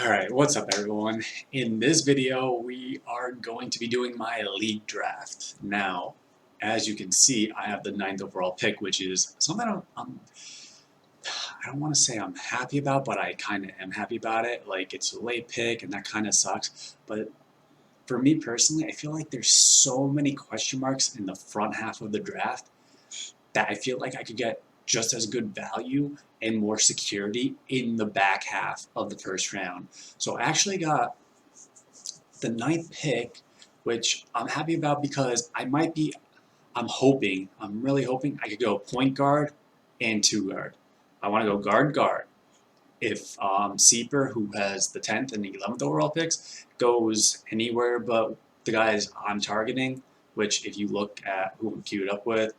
Alright, what's up everyone? In this video, we are going to be doing my league draft. Now, as you can see, I have the 9th overall pick, which is something I don't want to say I'm happy about, but I kind of am happy about it. Like, it's a late pick, and that kind of sucks. But for me personally, I feel like there's so many question marks in the front half of the draft that I feel like I could get just as good value and more security in the back half of the first round. So I actually got the 9th pick, which I'm happy about because I'm really hoping I could go point guard and 2 guard. I want to go guard. If Seeper, who has the 10th and the 11th overall picks, goes anywhere but the guys I'm targeting, which if you look at who I'm queued up with,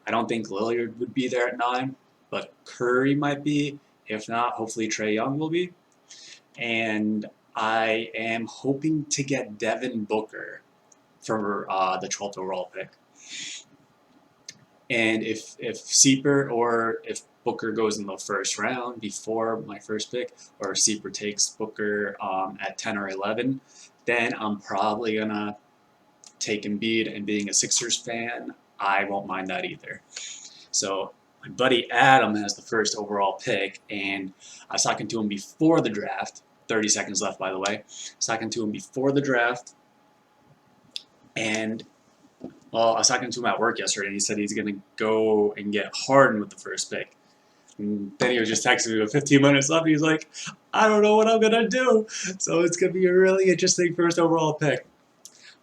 I don't think Lillard would be there at 9, but Curry might be. If not, hopefully Trae Young will be. And I am hoping to get Devin Booker for the 12th overall pick. And if Seeper or if Booker goes in the first round before my first pick, or if Seeper takes Booker at 10 or 11, then I'm probably going to take Embiid, and being a Sixers fan, I won't mind that either. So my buddy Adam has the first overall pick, and I was talking to him before the draft. 30 seconds left, by the way. I was talking to him before the draft, and well, I was talking to him at work yesterday, and he said he's going to go and get Harden with the first pick. And then he was just texting me with 15 minutes left. He's like, I don't know what I'm going to do. So it's going to be a really interesting first overall pick.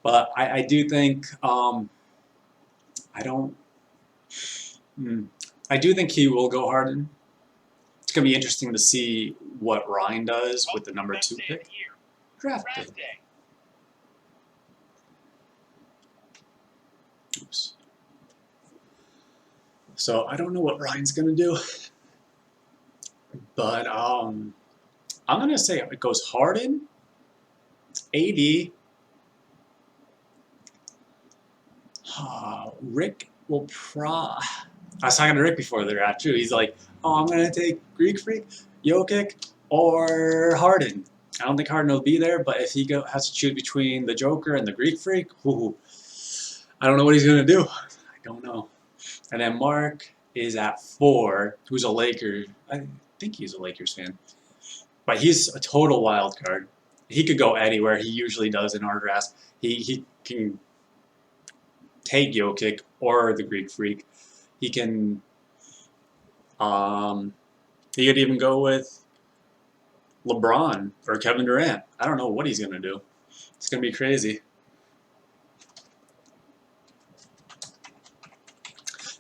But I do think I do think he will go Harden. It's going to be interesting to see what Ryan does with the number 2 pick. Draft day. Oops. So I don't know what Ryan's going to do. But I'm going to say it goes Harden, AD, Rick will I was talking to Rick before the draft too. He's like, oh, I'm going to take Greek Freak, Jokic, or Harden. I don't think Harden will be there, but if he has to choose between the Joker and the Greek Freak, I don't know what he's going to do. I don't know. And then Mark is at 4, who's a Laker. I think he's a Lakers fan. But he's a total wild card. He could go anywhere. He usually does in our drafts. He can take Jokic or the Greek Freak. He can. He could even go with LeBron or Kevin Durant. I don't know what he's gonna do. It's gonna be crazy.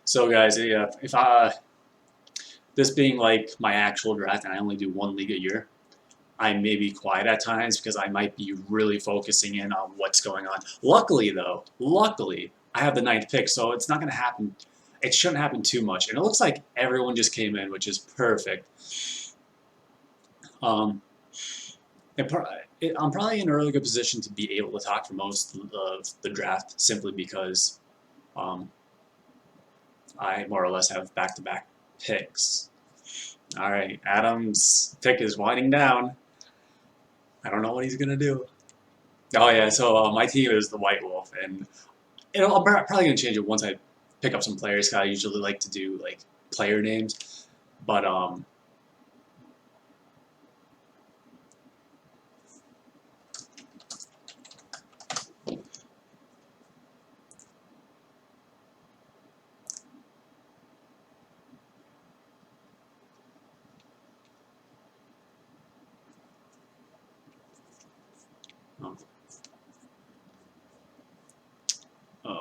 So guys, yeah, if this being like my actual draft and I only do 1 league a year, I may be quiet at times because I might be really focusing in on what's going on. Luckily, I have the 9th pick, so it's not going to happen. It shouldn't happen too much. And it looks like everyone just came in, which is perfect. I'm probably in a really good position to be able to talk for most of the draft simply because I more or less have back-to-back picks. All right, Adam's pick is winding down. I don't know what he's gonna do. Oh yeah, so my team is the White Wolf, and I'm probably gonna change it once I pick up some players. Cause I usually like to do like player names, but oh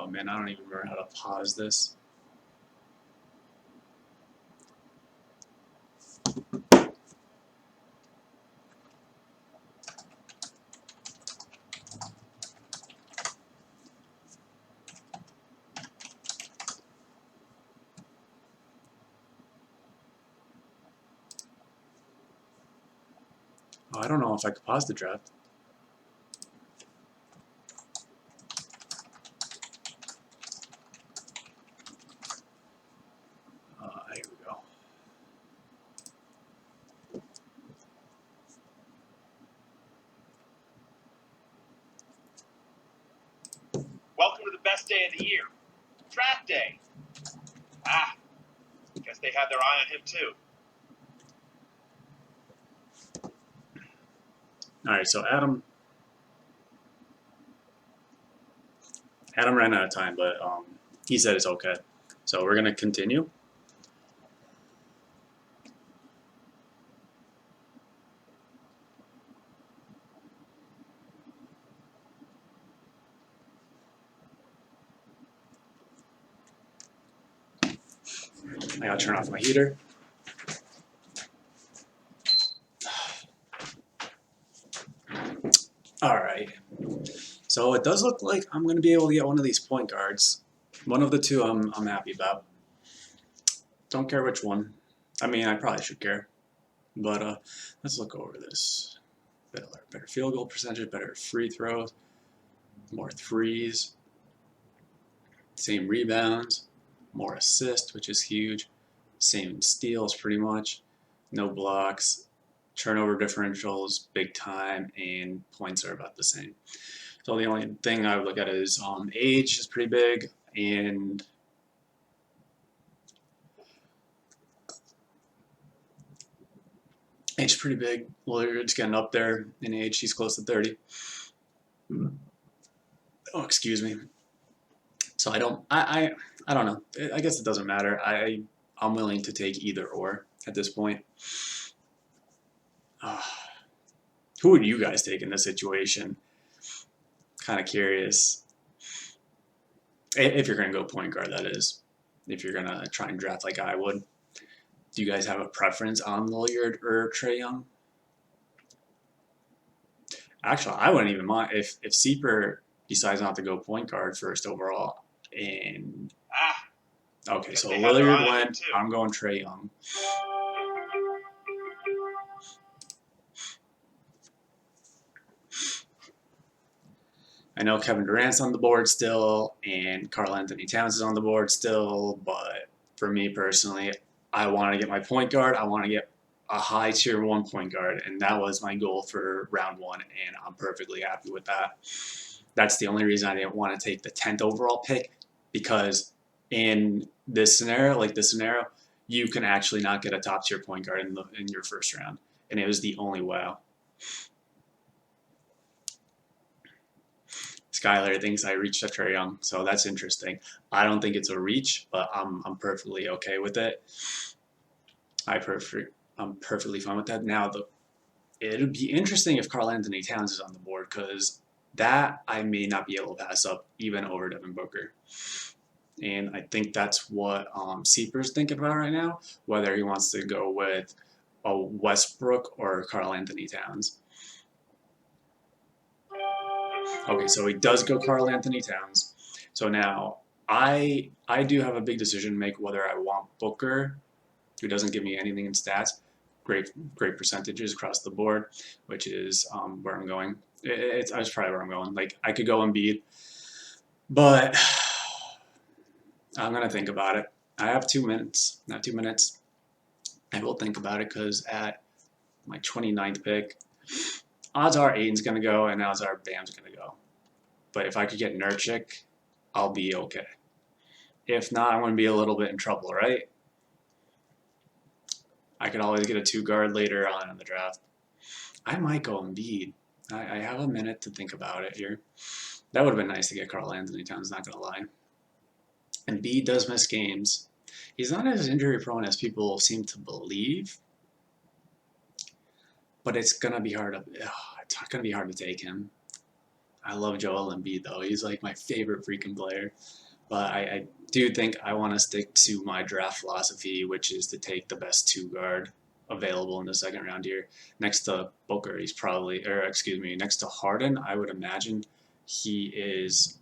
man, I don't even remember how to pause this. Oh, I don't know if I could pause the draft. Here we go. day of the year. Draft day. Ah, guess they have their eye on him too. All right, so Adam ran out of time, but he said it's okay. So we're gonna continue. I gotta turn off my heater. All right. So it does look like I'm gonna be able to get one of these point guards. One of the two I'm happy about. Don't care which one. I mean, I probably should care. But let's look over this. Better field goal percentage, better free throws, more threes, same rebounds, more assists, which is huge, same steals pretty much, no blocks, turnover differentials big time, and points are about the same. So the only thing I would look at is age is pretty big, and age is pretty big. Lillard's getting up there in age. He's close to 30. Oh, excuse me. So I don't know. I guess it doesn't matter. I'm willing to take either or at this point. Who would you guys take in this situation? Kind of curious. If you're going to go point guard, that is. If you're going to try and draft like I would. Do you guys have a preference on Lillard or Trae Young? Actually, I wouldn't even mind if Seeper decides not to go point guard first overall. And okay, so Lillard went. I'm going Trae Young. I know Kevin Durant's on the board still, and Karl Anthony Towns is on the board still, but for me personally, I want to get my point guard. I want to get a high tier 1 point guard, and that was my goal for round 1, and I'm perfectly happy with that. That's the only reason I didn't want to take the 10th overall pick, because in this scenario, you can actually not get a top tier point guard in your first round, and it was the only way. Skylar thinks I reached a Trae Young, so that's interesting. I don't think it's a reach, but I'm perfectly okay with it. I'm perfectly fine with that. Now, it'll be interesting if Karl Anthony Towns is on the board, because that I may not be able to pass up even over Devin Booker. And I think that's what Seeper's thinking about right now, whether he wants to go with a Westbrook or Karl Anthony Towns. Okay, so he does go Karl Anthony Towns. So now I do have a big decision to make whether I want Booker, who doesn't give me anything in stats, great percentages across the board, which is where I'm going. That's probably where I'm going. Like, I could go Embiid, but I'm gonna think about it. I have 2 minutes. I will think about it, because at my 29th pick, odds are Aiden's going to go, and odds are Bam's going to go. But if I could get Nurkic, I'll be okay. If not, I'm going to be a little bit in trouble, right? I could always get a 2 guard later on in the draft. I might go Embiid. I have a minute to think about it here. That would have been nice to get Karl Anthony Towns, not going to lie. Embiid does miss games. He's not as injury prone as people seem to believe. But it's gonna be hard to take him. I love Joel Embiid though. He's like my favorite freaking player. But I do think I want to stick to my draft philosophy, which is to take the best 2 guard available in the second round here. Next to Booker, next to Harden, I would imagine he is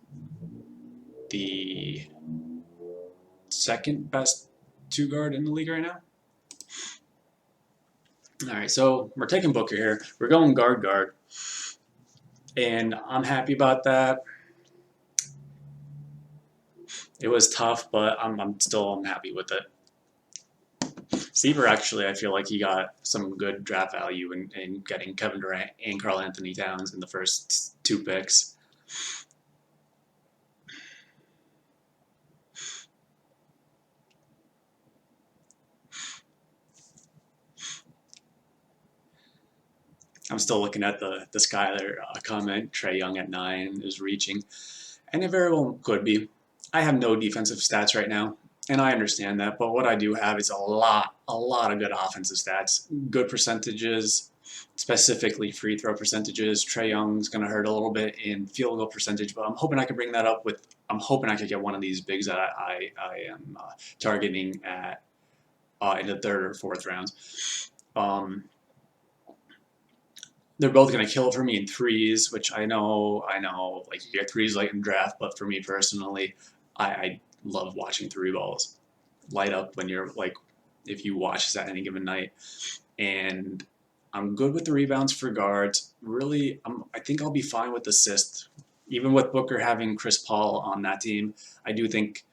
the second best 2 guard in the league right now. All right, so we're taking Booker here. We're going guard, and I'm happy about that. It was tough, but I'm happy with it. Seaver, actually, I feel like he got some good draft value in getting Kevin Durant and Karl Anthony Towns in the first 2 picks. I'm still looking at the Skyler comment. Trae Young at 9 is reaching, and it very well could be. I have no defensive stats right now, and I understand that. But what I do have is a lot of good offensive stats, good percentages, specifically free throw percentages. Trae Young's going to hurt a little bit in field goal percentage, but I'm hoping I can bring that up with. I'm hoping I could get one of these bigs that I am targeting at in the third or fourth rounds. They're both going to kill for me in threes, which I know, like you get threes late in draft, but for me personally, I love watching three balls light up when you're like, if you watch this at any given night. And I'm good with the rebounds for guards. Really, I think I'll be fine with assists. Even with Booker having Chris Paul on that team, I do think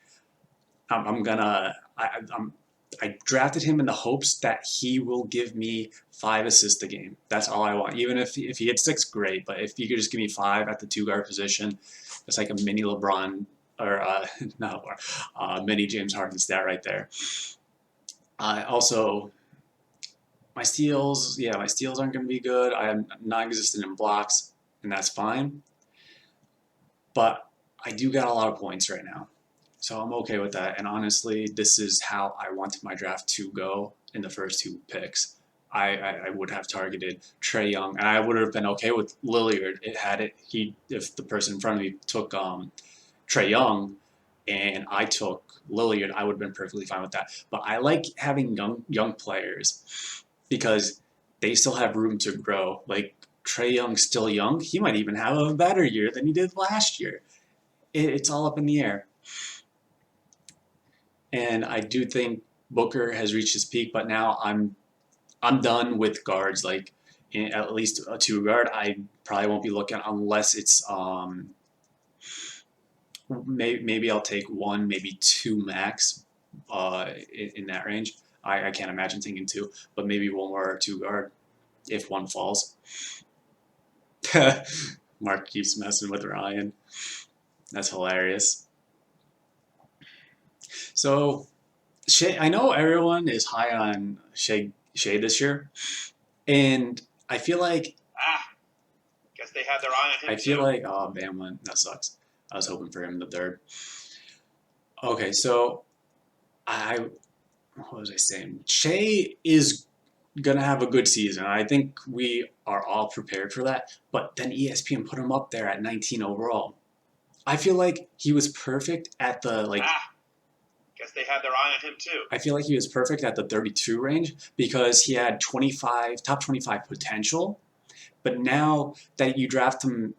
I drafted him in the hopes that he will give me 5 assists a game. That's all I want. Even if he hits 6, great. But if he could just give me 5 at the 2-guard position, it's like a mini LeBron or not LeBron, mini James Harden stat right there. Also, my steals aren't going to be good. I am non-existent in blocks, and that's fine. But I do got a lot of points right now. So I'm okay with that. And honestly, this is how I wanted my draft to go in the first 2 picks. I would have targeted Trae Young, and I would have been okay with Lillard if the person in front of me took Trae Young and I took Lillard, I would have been perfectly fine with that. But I like having young players because they still have room to grow. Like Trae Young's still young. He might even have a better year than he did last year. It's all up in the air. And I do think Booker has reached his peak, but now I'm done with guards. Like at least a 2-guard, I probably won't be looking unless it's maybe I'll take 1, maybe 2 max in that range. I can't imagine taking 2, but maybe 1 more 2-guard if 1 falls. Mark keeps messing with Ryan. That's hilarious. So, Shea, I know everyone is high on Shea this year, and I feel like guess they had their eye on him. I feel like Bama, that sucks. I was hoping for him in the third. Okay, so what was I saying? Shea is gonna have a good season. I think we are all prepared for that. But then ESPN put him up there at 19 overall. I feel like he was perfect at the guess they had their eye on him too. I feel like he was perfect at the 32 range because he had top 25 potential. But now that you draft him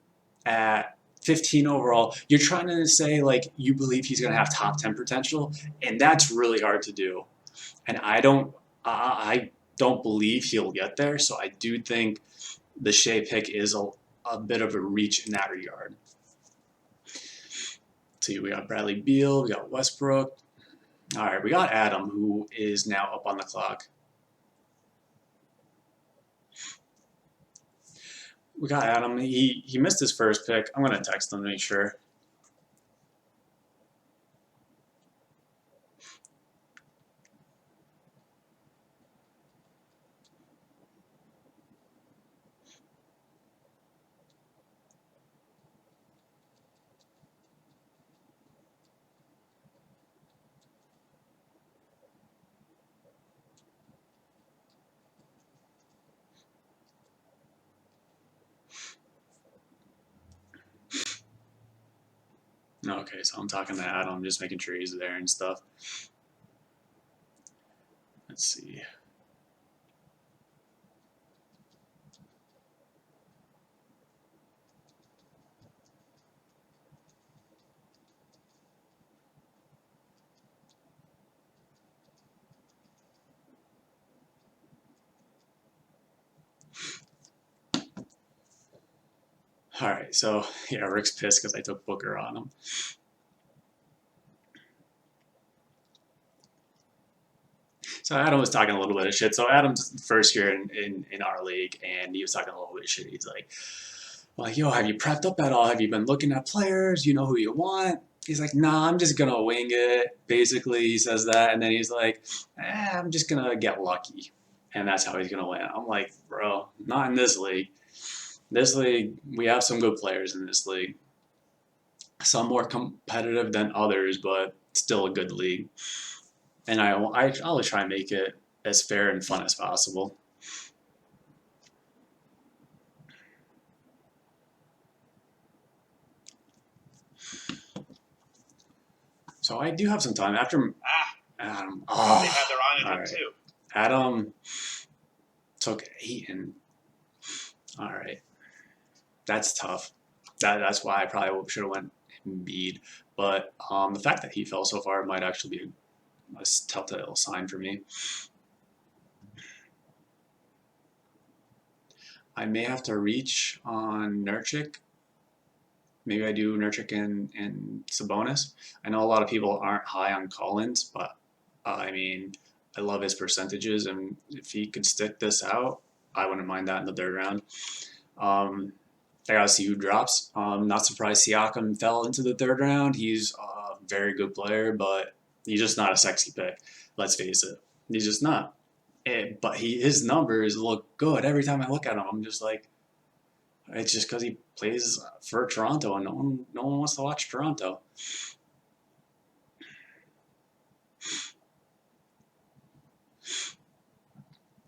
at 15 overall, you're trying to say like you believe he's going to have top 10 potential, and that's really hard to do. And I don't believe he'll get there. So I do think the Shea pick is a bit of a reach in that regard. See, we got Bradley Beal, we got Westbrook. All right, we got Adam, who is now up on the clock. We got Adam. He missed his first pick. I'm going to text him to make sure. Okay, so I'm talking to Adam, just making sure he's there and stuff. Let's see. All right, so yeah, Rick's pissed because I took Booker on him. So Adam was talking a little bit of shit. So Adam's first year in our league, and he was talking a little bit of shit. He's like, yo, have you prepped up at all? Have you been looking at players? You know who you want? He's like, nah, I'm just gonna wing it. Basically, he says that, and then he's like, I'm just gonna get lucky. and that's how he's gonna win. I'm like, bro, not in this league. This league, we have some good players in this league. Some more competitive than others, but still a good league. And I always try and make it as fair and fun as possible. So I do have some time after Adam. Oh, They had their eye on all him right. too. Adam took 8 and all right. That's tough. That's why I probably should have went Embiid. But the fact that he fell so far might actually be a telltale sign for me. I may have to reach on Nurkic. Maybe I do Nurkic and Sabonis. I know a lot of people aren't high on Collins, but I mean, I love his percentages, and if he could stick this out, I wouldn't mind that in the third round. I gotta see who drops. Not surprised Siakam fell into the third round. He's a very good player, but he's just not a sexy pick. Let's face it, he's just not. But his numbers look good every time I look at him. I'm just like, it's just because he plays for Toronto, and no one wants to watch Toronto.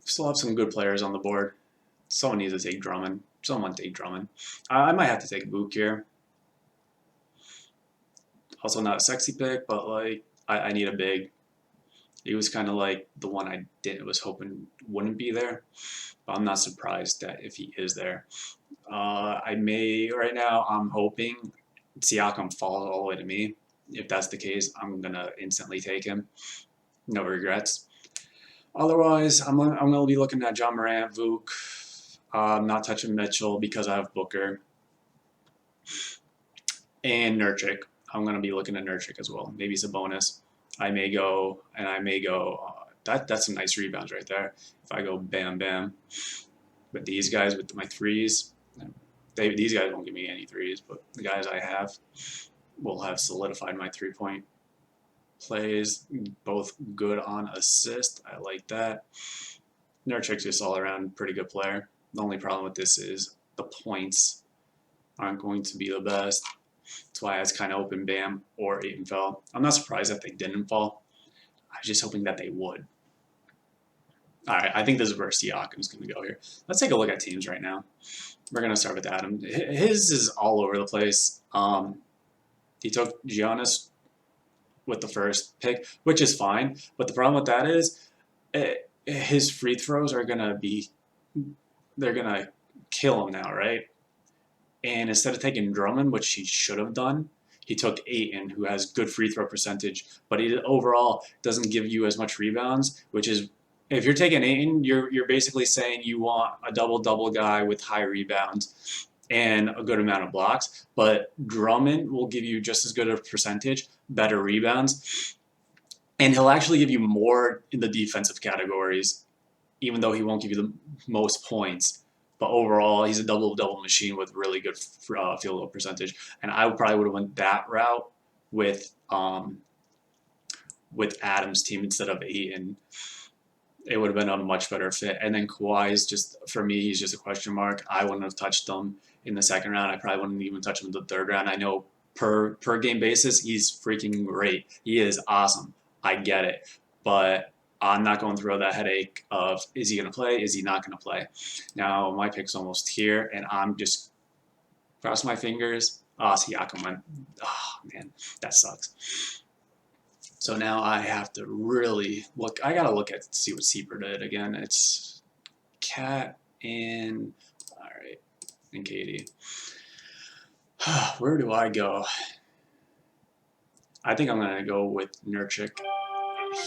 Still have some good players on the board. Someone needs to take Drummond. Someone take Drummond. I might have to take Book here. Also not a sexy pick, but like I need a big. He was kind of like the one I was hoping wouldn't be there, but I'm not surprised that if he is there. I may right now. I'm hoping Siakam falls all the way to me. If that's the case, I'm gonna instantly take him. No regrets. Otherwise, I'm gonna be looking at John Morant, Vuk. I'm not touching Mitchell because I have Booker and Nurkic. I'm gonna be looking at Nurkic as well. Maybe Sabonis. I may go. That's some nice rebounds right there. If I go bam bam, but these guys with my threes, these guys won't give me any threes, but the guys I have will have solidified my 3-point plays. Both good on assist. I like that. Nurkic's just all around pretty good player. The only problem with this is the points aren't going to be the best. That's why it's kind of open bam or Ayton fell. I'm not surprised that they didn't fall. I was just hoping that they would. All right, I think this is where Siakam's going to go here. Let's take a look at teams right now. We're going to start with Adam. His is all over the place. He took Giannis with the first pick, which is fine. But the problem with that is his free throws are going to be, they're going to kill him now, right? And instead of taking Drummond, which he should have done, he took Ayton, who has good free throw percentage, but he overall doesn't give you as much rebounds, which is, if you're taking Ayton, you're basically saying you want a double-double guy with high rebounds and a good amount of blocks, but Drummond will give you just as good a percentage, better rebounds, and he'll actually give you more in the defensive categories, even though he won't give you the most points. But overall, he's a double-double machine with really good field goal percentage. And I probably would have went that route with Adam's team instead of Ayton. It would have been a much better fit. And then Kawhi is just, for me, he's just a question mark. I wouldn't have touched him in the second round. I probably wouldn't even touch him in the third round. I know per game basis, he's freaking great. He is awesome. I get it. But I'm not going through that headache of, is he going to play? Is he not going to play? Now, my pick's almost here, and I'm just cross my fingers. Oh, Siakam went. Oh, man, that sucks. So now I have to really look. I got to look at, see what Seeper did again. It's Cat and, all right, and Katie. Where do I go? I think I'm going to go with Nurkic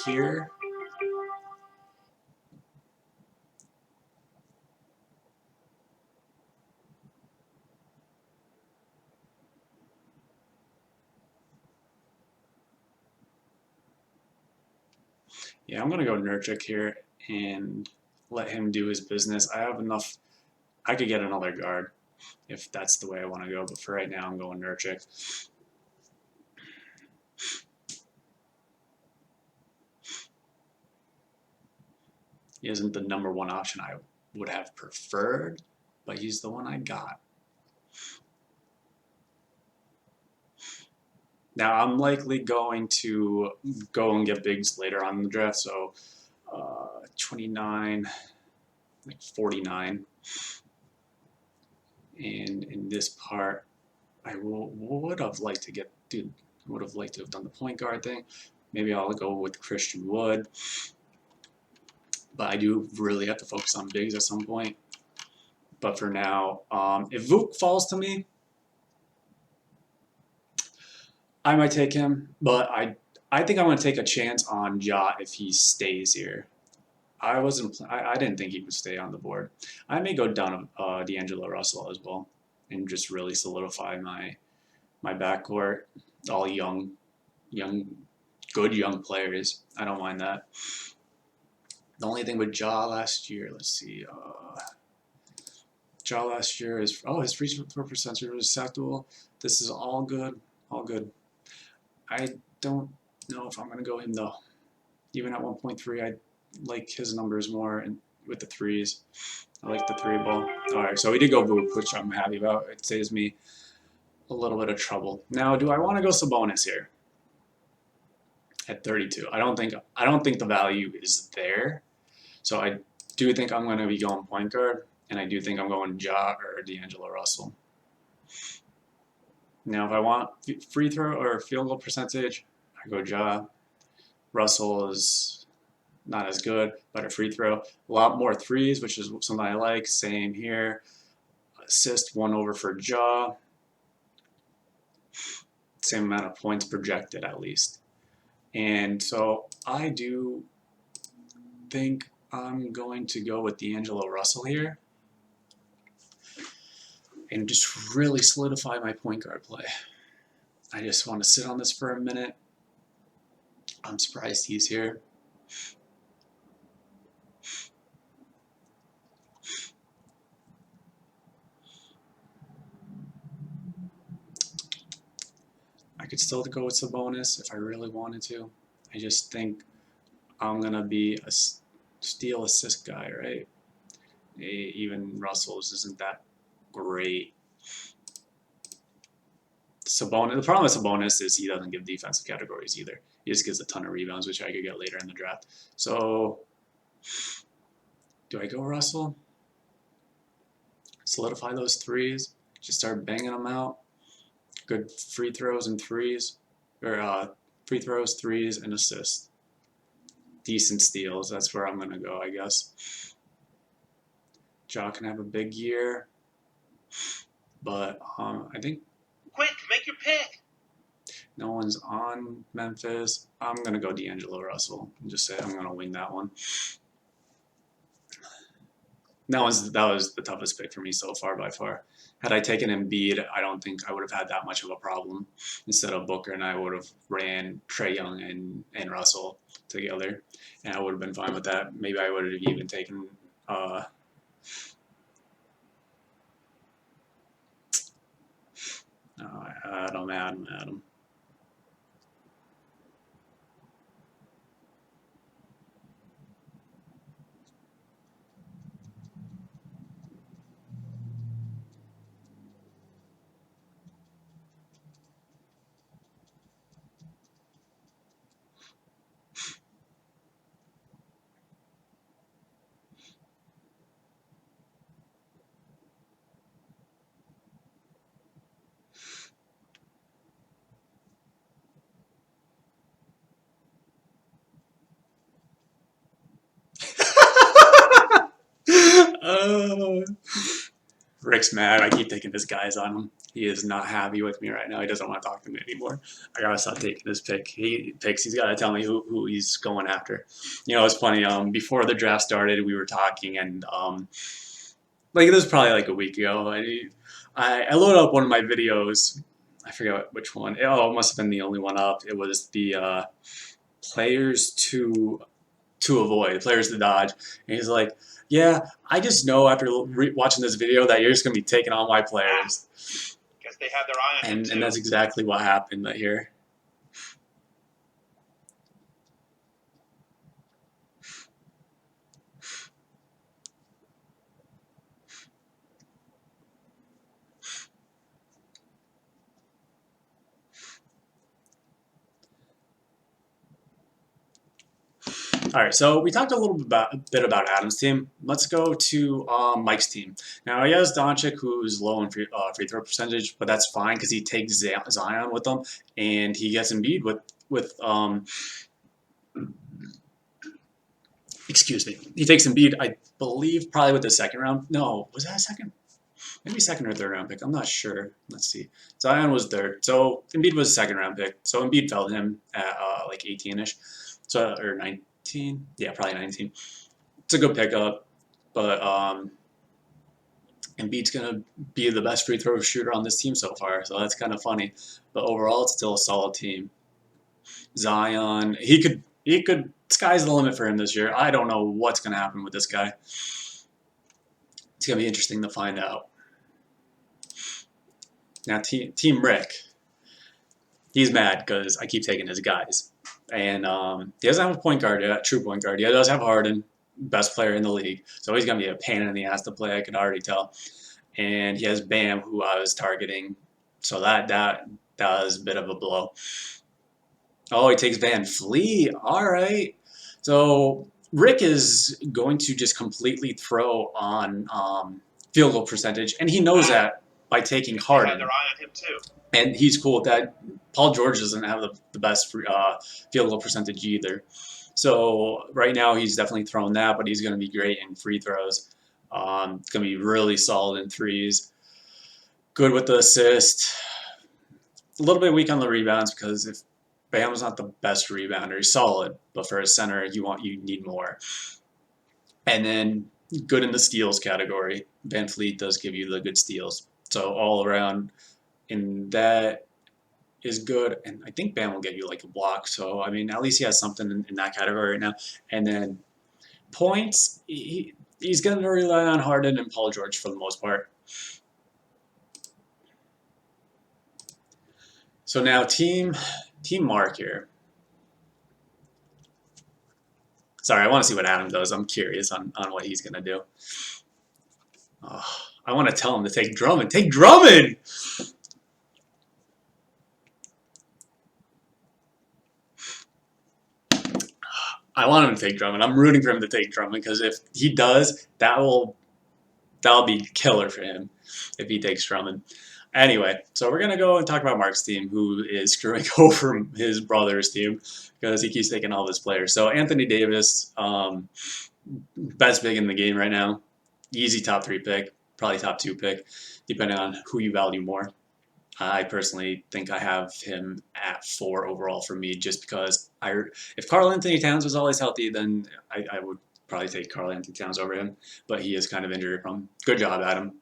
here. Yeah, I'm going to go Nurkic here and let him do his business. I have enough. I could get another guard if that's the way I want to go, but for right now, I'm going Nurkic. He isn't the #1 option I would have preferred, but he's the one I got. Now I'm likely going to go and get bigs later on in the draft, so 29, like 49. And in this part, I would have liked to get, dude, I would have liked to have done the point guard thing. Maybe I'll go with Christian Wood. But I do really have to focus on bigs at some point. But for now, if Vuk falls to me, I might take him. But I think I'm going to take a chance on Ja if he stays here. I didn't think he would stay on the board. I may go down D'Angelo Russell as well and just really solidify my backcourt. All good young players. I don't mind that. The only thing with Ja last year, let's see. Ja last year is his free throw percentage was acceptable. This is all good, all good. I don't know if I'm gonna go him though. Even at 1.3, I like his numbers more and with the threes. I like the 3 ball. All right, so we did go Vuk, which I'm happy about. It saves me a little bit of trouble. Now, do I want to go Sabonis here at 32? I don't think the value is there. So I do think I'm going to be going point guard, and I do think I'm going Ja or D'Angelo Russell. Now, if I want free throw or field goal percentage, I go Ja. Russell is not as good, but a free throw. A lot more threes, which is something I like. Same here. Assist 1 over for Ja. Same amount of points projected at least. And so I do think I'm going to go with D'Angelo Russell here and just really solidify my point guard play. I just want to sit on this for a minute. I'm surprised he's here. I could still go with Sabonis if I really wanted to. I just think I'm going to be a steal assist guy, right? Even Russell's isn't that great. Sabonis, the problem with Sabonis is he doesn't give defensive categories either. He just gives a ton of rebounds, which I could get later in the draft. So, do I go Russell? Solidify those threes. Just start banging them out. Good free throws and threes. Or free throws, threes, and assists. Decent steals. That's where I'm going to go, I guess. Ja can have a big year. But I think... Quick, make your pick. No one's on Memphis. I'm going to go D'Angelo Russell and just say I'm going to wing that one. That was the toughest pick for me so far by far. Had I taken Embiid, I don't think I would have had that much of a problem. Instead of Booker, and I would have ran Trae Young and Russell together, and I would have been fine with that. Maybe I would have even taken Adam. Rick's mad. I keep taking his guys on him. He is not happy with me right now. He doesn't want to talk to me anymore. I gotta stop taking his pick. He's gotta tell me who he's going after. You know, it's funny. Before the draft started, we were talking, and like this was probably like a week ago. I loaded up one of my videos. I forget which one. It must have been the only one up. It was the players to avoid, players to dodge. And he's like, yeah, I just know after watching this video that you're just going to be taking on my players. Because they have their eye on him too. And that's exactly what happened here. All right, so we talked a little bit about Adam's team. Let's go to Mike's team. Now he has Doncic, who's low in free throw percentage, but that's fine because he takes Zion with him, and he gets Embiid with excuse me. He takes Embiid, I believe, probably with the second round. No, was that a second? Maybe second or third round pick. I'm not sure. Let's see. Zion was third, so Embiid was a second round pick. So Embiid fell to him at like 18ish, so or 19. Yeah, probably 19. It's a good pickup, but Embiid's gonna be the best free throw shooter on this team so far. So that's kind of funny. But overall, it's still a solid team. Zion, he could. Sky's the limit for him this year. I don't know what's gonna happen with this guy. It's gonna be interesting to find out. Now, Team Rick, he's mad because I keep taking his guys, and he doesn't have a point guard yet, true point guard. He does have Harden, best player in the league, so he's gonna be a pain in the ass to play. I can already tell. And he has Bam, who I was targeting, so that was a bit of a blow. Oh, he takes Van Fleet. All right, so Rick is going to just completely throw on field goal percentage, and he knows that by taking They had Harden. their eye on him too. And he's cool with that. Paul George doesn't have the best field goal percentage either. So right now he's definitely throwing that, but he's going to be great in free throws. It's going to be really solid in threes. Good with the assist. A little bit weak on the rebounds because if Bam's not the best rebounder, he's solid, but for a center you need more. And then good in the steals category. Van Fleet does give you the good steals. So all around, and that is good. And I think Bam will get you like a block. So I mean, at least he has something in that category right now. And then points, he's going to rely on Harden and Paul George for the most part. So now team Mark here. Sorry, I want to see what Adam does. I'm curious on what he's going to do. Oh, I want to tell him to take Drummond. Take Drummond! I want him to take Drummond. I'm rooting for him to take Drummond because if he does, that'll be killer for him if he takes Drummond. Anyway, so we're gonna go and talk about Mark's team, who is screwing over his brother's team because he keeps taking all of his players. So Anthony Davis, best big in the game right now, easy top 3 pick, probably top 2 pick, depending on who you value more. I personally think I have him at 4 overall for me, just because if Karl Anthony Towns was always healthy, then I would probably take Karl Anthony Towns over him, but he is kind of injury prone. Good job, Adam.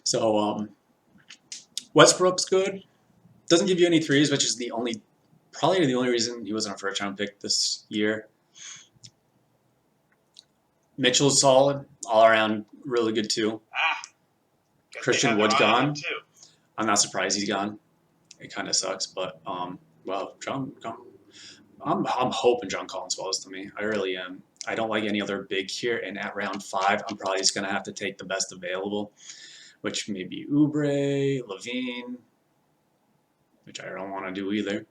So Westbrook's good. Doesn't give you any threes, which is probably the only reason he wasn't a first round pick this year. Mitchell's solid, all around really good too. Christian Wood's gone. I'm not surprised he's gone. It kind of sucks, but well, I'm hoping John Collins falls to me. I really am. I don't like any other big here, and at round 5, I'm probably just gonna have to take the best available, which may be Oubre, Levine, which I don't want to do either.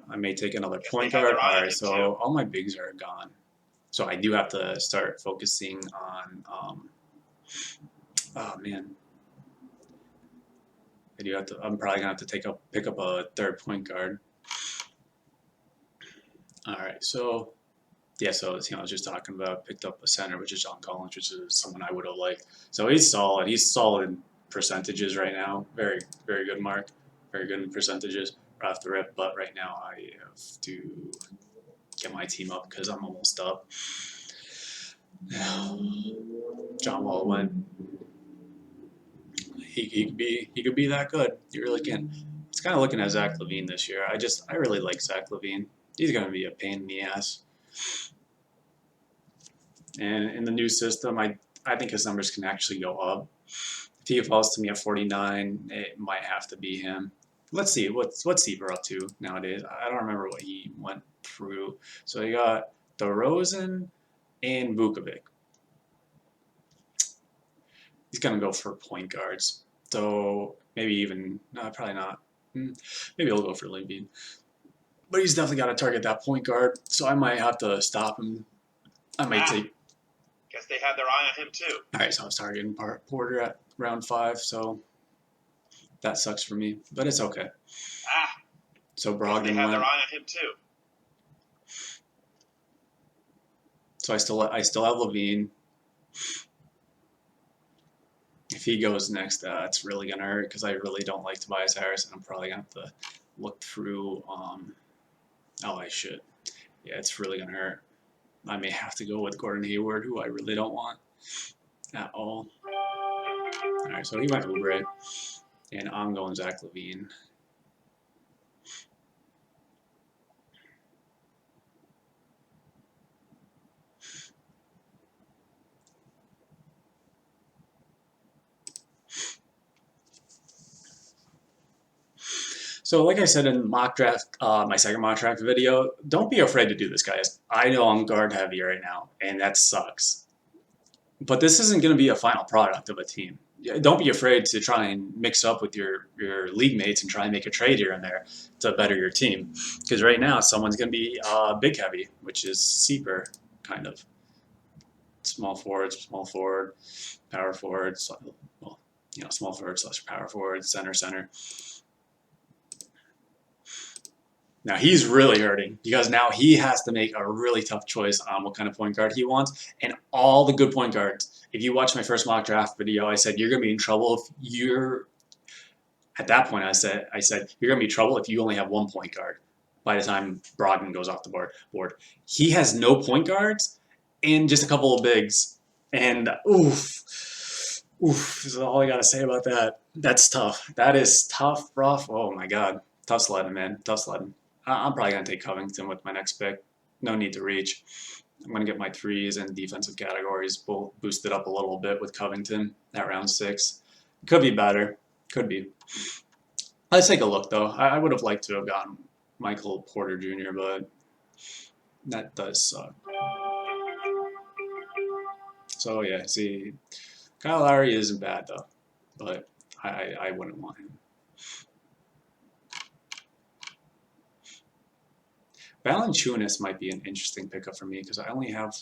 I may take another point guard. All right, so all my bigs are gone. So I do have to start focusing on, oh man. I'm probably gonna have to pick up a third point guard. All right, so yeah, so I was just talking about, picked up a center, which is John Collins, which is someone I would have liked. So he's solid. He's solid in percentages right now. Very, very good, Mark. Very good in percentages off the rip. But right now I have to get my team up because I'm almost up. John Wall went. He could be that good. He really can. It's kind of looking at Zach LaVine this year. I really like Zach LaVine. He's gonna be a pain in the ass. And in the new system, I think his numbers can actually go up. If he falls to me at 49, it might have to be him. Let's see what's Seaver up to nowadays. I don't remember what he went through. So he got DeRozan and Vukovic. He's gonna go for point guards. So maybe even no, probably not. Maybe he'll go for Levine. But he's definitely got to target that point guard. So I might have to stop him. I might take. Guess they had their eye on him too. All right, so I was targeting Porter at round 5. So that sucks for me, but it's okay. So Brogdon they had went. their eye on him too. So I still have Levine. If he goes next, it's really gonna hurt because I really don't like Tobias Harris, and I'm probably gonna have to look through. Oh, I should. Yeah, it's really gonna hurt. I may have to go with Gordon Hayward, who I really don't want at all. All right, so he went Oubre, and I'm going Zach LaVine. So like I said in mock draft, my second mock draft video, don't be afraid to do this, guys. I know I'm guard heavy right now, and that sucks. But this isn't going to be a final product of a team. Don't be afraid to try and mix up with your league mates and try and make a trade here and there to better your team. Because right now, someone's going to be big heavy, which is Seeper, kind of. Small forward, power forward, well, small forward / power forward, center. Now he's really hurting because now he has to make a really tough choice on what kind of point guard he wants. And all the good point guards, if you watch my first mock draft video, I said you're going to be in trouble if you're. At that point, I said you're going to be in trouble if you only have one point guard by the time Brogdon goes off the board. He has no point guards and just a couple of bigs. And oof, is all I got to say about that. That's tough. That is tough, rough. Oh my God. Tough sledding, man. Tough sledding. I'm probably going to take Covington with my next pick. No need to reach. I'm going to get my threes and defensive categories both boosted up a little bit with Covington at round 6. Could be better. Could be. Let's take a look, though. I would have liked to have gotten Michael Porter Jr., but that does suck. So, yeah, see, Kyle Lowry isn't bad, though, but I wouldn't want him. Valanciunas might be an interesting pickup for me because I only have.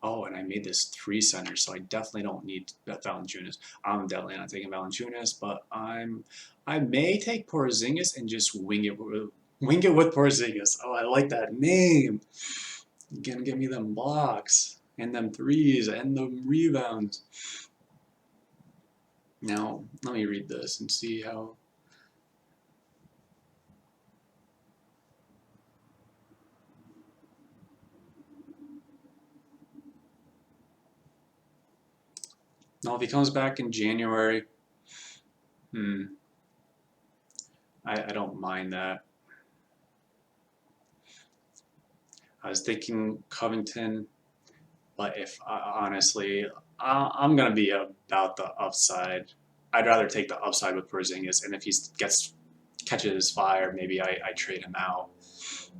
Oh, and I made this 3 center, so I definitely don't need Valanciunas. I'm definitely not taking Valanciunas, but I may take Porzingis and just wing it with Porzingis. Oh, I like that name. You're gonna give me them blocks and them threes and the rebounds. Now let me read this and see how. No, if he comes back in January, I don't mind that. I was thinking Covington, but if honestly, I'm gonna be about the upside. I'd rather take the upside with Porzingis, and if he catches fire, maybe I trade him out.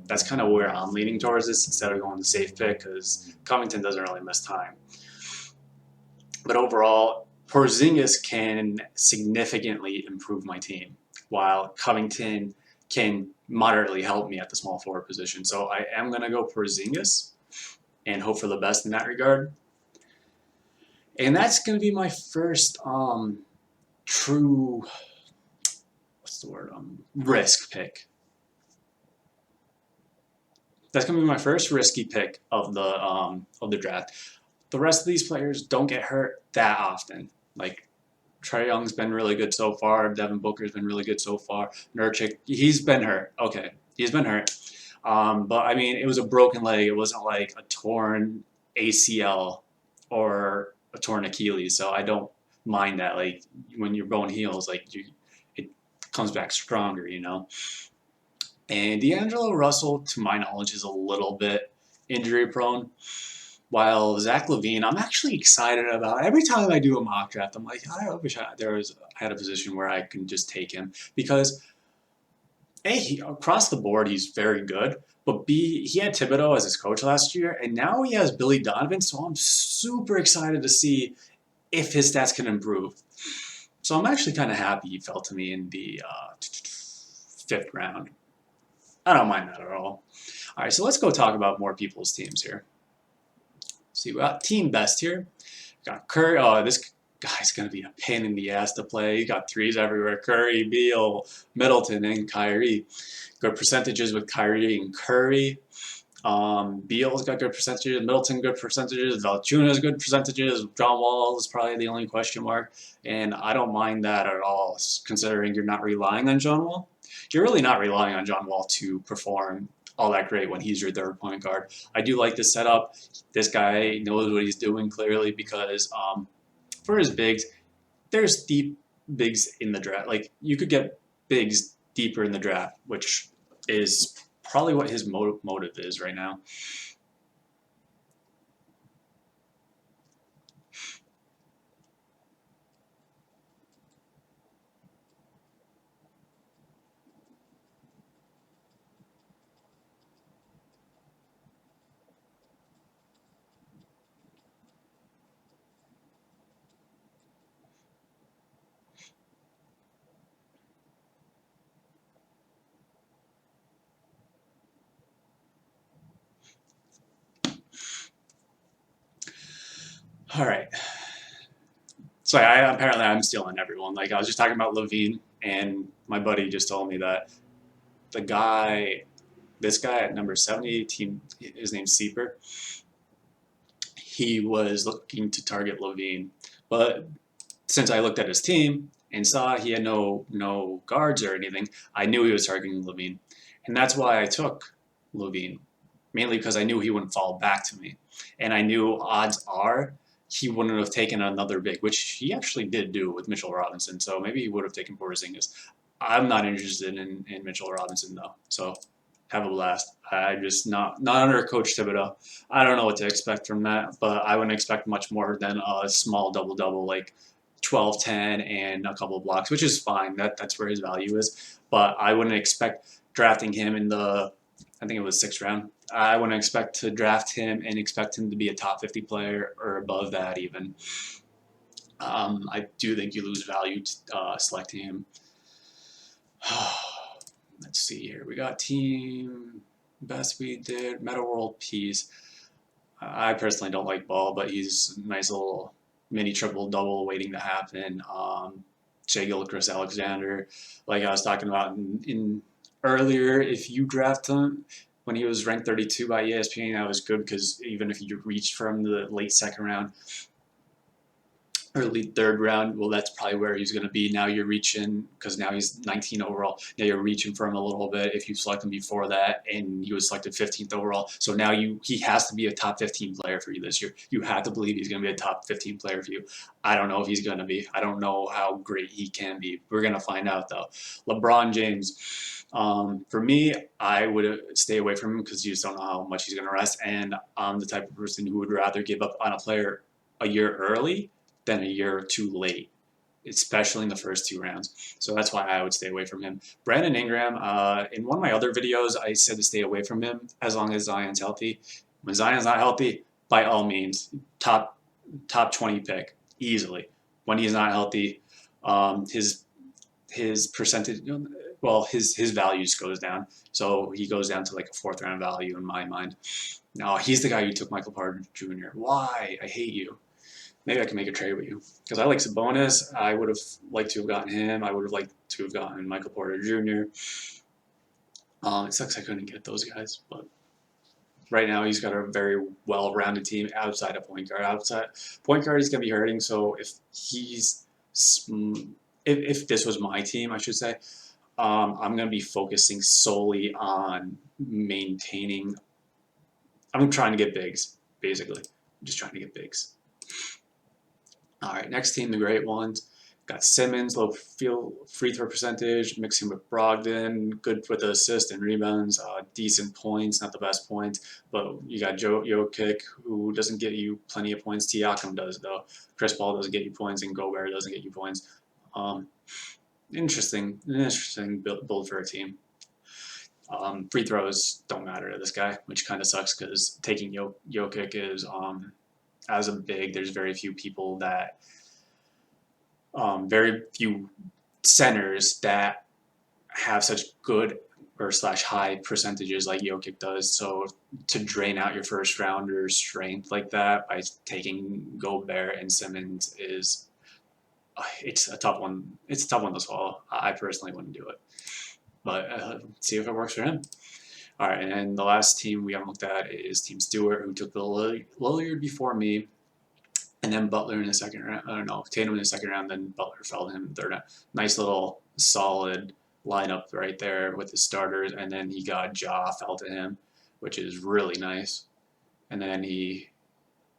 That's kind of where I'm leaning towards this instead of going the safe pick because Covington doesn't really miss time. But overall, Porzingis can significantly improve my team, while Covington can moderately help me at the small forward position. So I am going to go Porzingis and hope for the best in that regard. And that's going to be my first true, risk pick. That's going to be my first risky pick of the draft. The rest of these players don't get hurt that often. Like Trae Young's been really good so far. Devin Booker's been really good so far. Nurkic, he's been hurt. Okay, he's been hurt. But I mean, it was a broken leg. It wasn't like a torn ACL or a torn Achilles. So I don't mind that. Like when your bone heals, like it comes back stronger, And D'Angelo Russell, to my knowledge, is a little bit injury prone. While Zach LaVine, I'm actually excited about. Every time I do a mock draft, I'm like, I wish I had a position where I can just take him because A, across the board, he's very good, but B, he had Thibodeau as his coach last year, and now he has Billy Donovan, so I'm super excited to see if his stats can improve. So I'm actually kind of happy he fell to me in the 5th round. I don't mind that at all. All right, so let's go talk about more people's teams here. See, we got team best here. We got Curry. Oh, this guy's going to be a pain in the ass to play. He got threes everywhere. Curry, Beal, Middleton, and Kyrie. Good percentages with Kyrie and Curry. Beal's got good percentages. Middleton good percentages. Valanciunas good percentages. John Wall is probably the only question mark, and I don't mind that at all, considering you're not relying on John Wall. You're really not relying on John Wall to perform all that great when he's your third point guard. I do like this setup. This guy knows what he's doing clearly because for his bigs, there's deep bigs in the draft. Like you could get bigs deeper in the draft, which is probably what his motive is right now. All right. So apparently I'm stealing everyone. Like I was just talking about Levine, and my buddy just told me that this guy at number 70, his name's Seeper, he was looking to target Levine, but since I looked at his team and saw he had no guards or anything, I knew he was targeting Levine, and that's why I took Levine, mainly because I knew he wouldn't fall back to me, and I knew odds are he wouldn't have taken another big, which he actually did do with Mitchell Robinson. So maybe he would have taken Porzingis. I'm not interested in Mitchell Robinson though. So have a blast. I'm just not under Coach Thibodeau. I don't know what to expect from that, but I wouldn't expect much more than a small double-double like 12, 10, and a couple of blocks, which is fine. That's where his value is. But I wouldn't expect drafting him in the, I think it was 6th round. I wouldn't expect to draft him and expect him to be a top 50 player or above that even. I do think you lose value selecting him. Let's see here. We got team best we did. Meta World Peace. I personally don't like Ball, but he's a nice little mini triple double waiting to happen. Shai Gilgeous-Alexander, like I was talking about in earlier, if you draft him when he was ranked 32 by ESPN, that was good because even if you reached from the late 2nd round, early 3rd round, well, that's probably where he's going to be. Now you're reaching, because now he's 19 overall. Now you're reaching for him a little bit if you select him before that, and he was selected 15th overall. So now he has to be a top 15 player for you this year. You have to believe he's going to be a top 15 player for you. I don't know if he's going to be. I don't know how great he can be. We're going to find out, though. LeBron James. For me, I would stay away from him because you just don't know how much he's going to rest, and I'm the type of person who would rather give up on a player a year early than a year or two late, especially in the first 2 rounds. So that's why I would stay away from him. Brandon Ingram, in one of my other videos, I said to stay away from him as long as Zion's healthy. When Zion's not healthy, by all means, top 20 pick, easily. When he's not healthy, his percentage, well, his values goes down. So he goes down to like a 4th round value in my mind. No, he's the guy who took Michael Porter Jr. Why? I hate you. Maybe I can make a trade with you because I like Sabonis. I would have liked to have gotten him. I would have liked to have gotten Michael Porter Jr. It sucks I couldn't get those guys, but right now he's got a very well-rounded team outside of point guard. Outside point guard, he's gonna be hurting. So if this was my team, I should say, I'm gonna be focusing solely on maintaining. I'm trying to get bigs, basically. I'm just trying to get bigs. All right, next team, the great ones. Got Simmons, low free throw percentage, mixing with Brogdon, good with the assists and rebounds, decent points, not the best points, but you got Jokic, who doesn't get you plenty of points. Siakam does, though. Chris Paul doesn't get you points, and Gobert doesn't get you points. Interesting build for a team. Free throws don't matter to this guy, which kind of sucks because taking Jokic is, as a big, there's very few people that very few centers that have such good or slash high percentages like Jokic does. So to drain out your first rounder strength like that by taking Gobert and Simmons is it's a tough one. It's a tough one to swallow. I personally wouldn't do it, but see if it works for him. All right, and then the last team we haven't looked at is Team Stewart, who took the Lillard before me, and then Butler in the second round. I don't know, Tatum in the second round, then Butler fell to him in the third round. Nice little solid lineup right there with the starters, and then he got Ja fell to him, which is really nice. And then he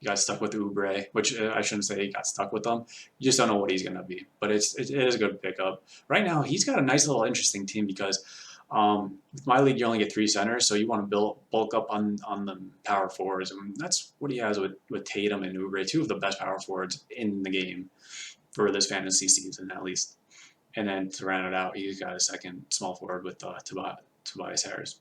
got stuck with Oubre, which I shouldn't say he got stuck with them. You just don't know what he's going to be. But it is a good pickup. Right now, he's got a nice little interesting team because with my league, you only get 3 centers, so you want to bulk up on the power forwards. And that's what he has with Tatum and Oubre, 2 of the best power forwards in the game for this fantasy season, at least. And then to round it out, he's got a second small forward with Tobias Harris.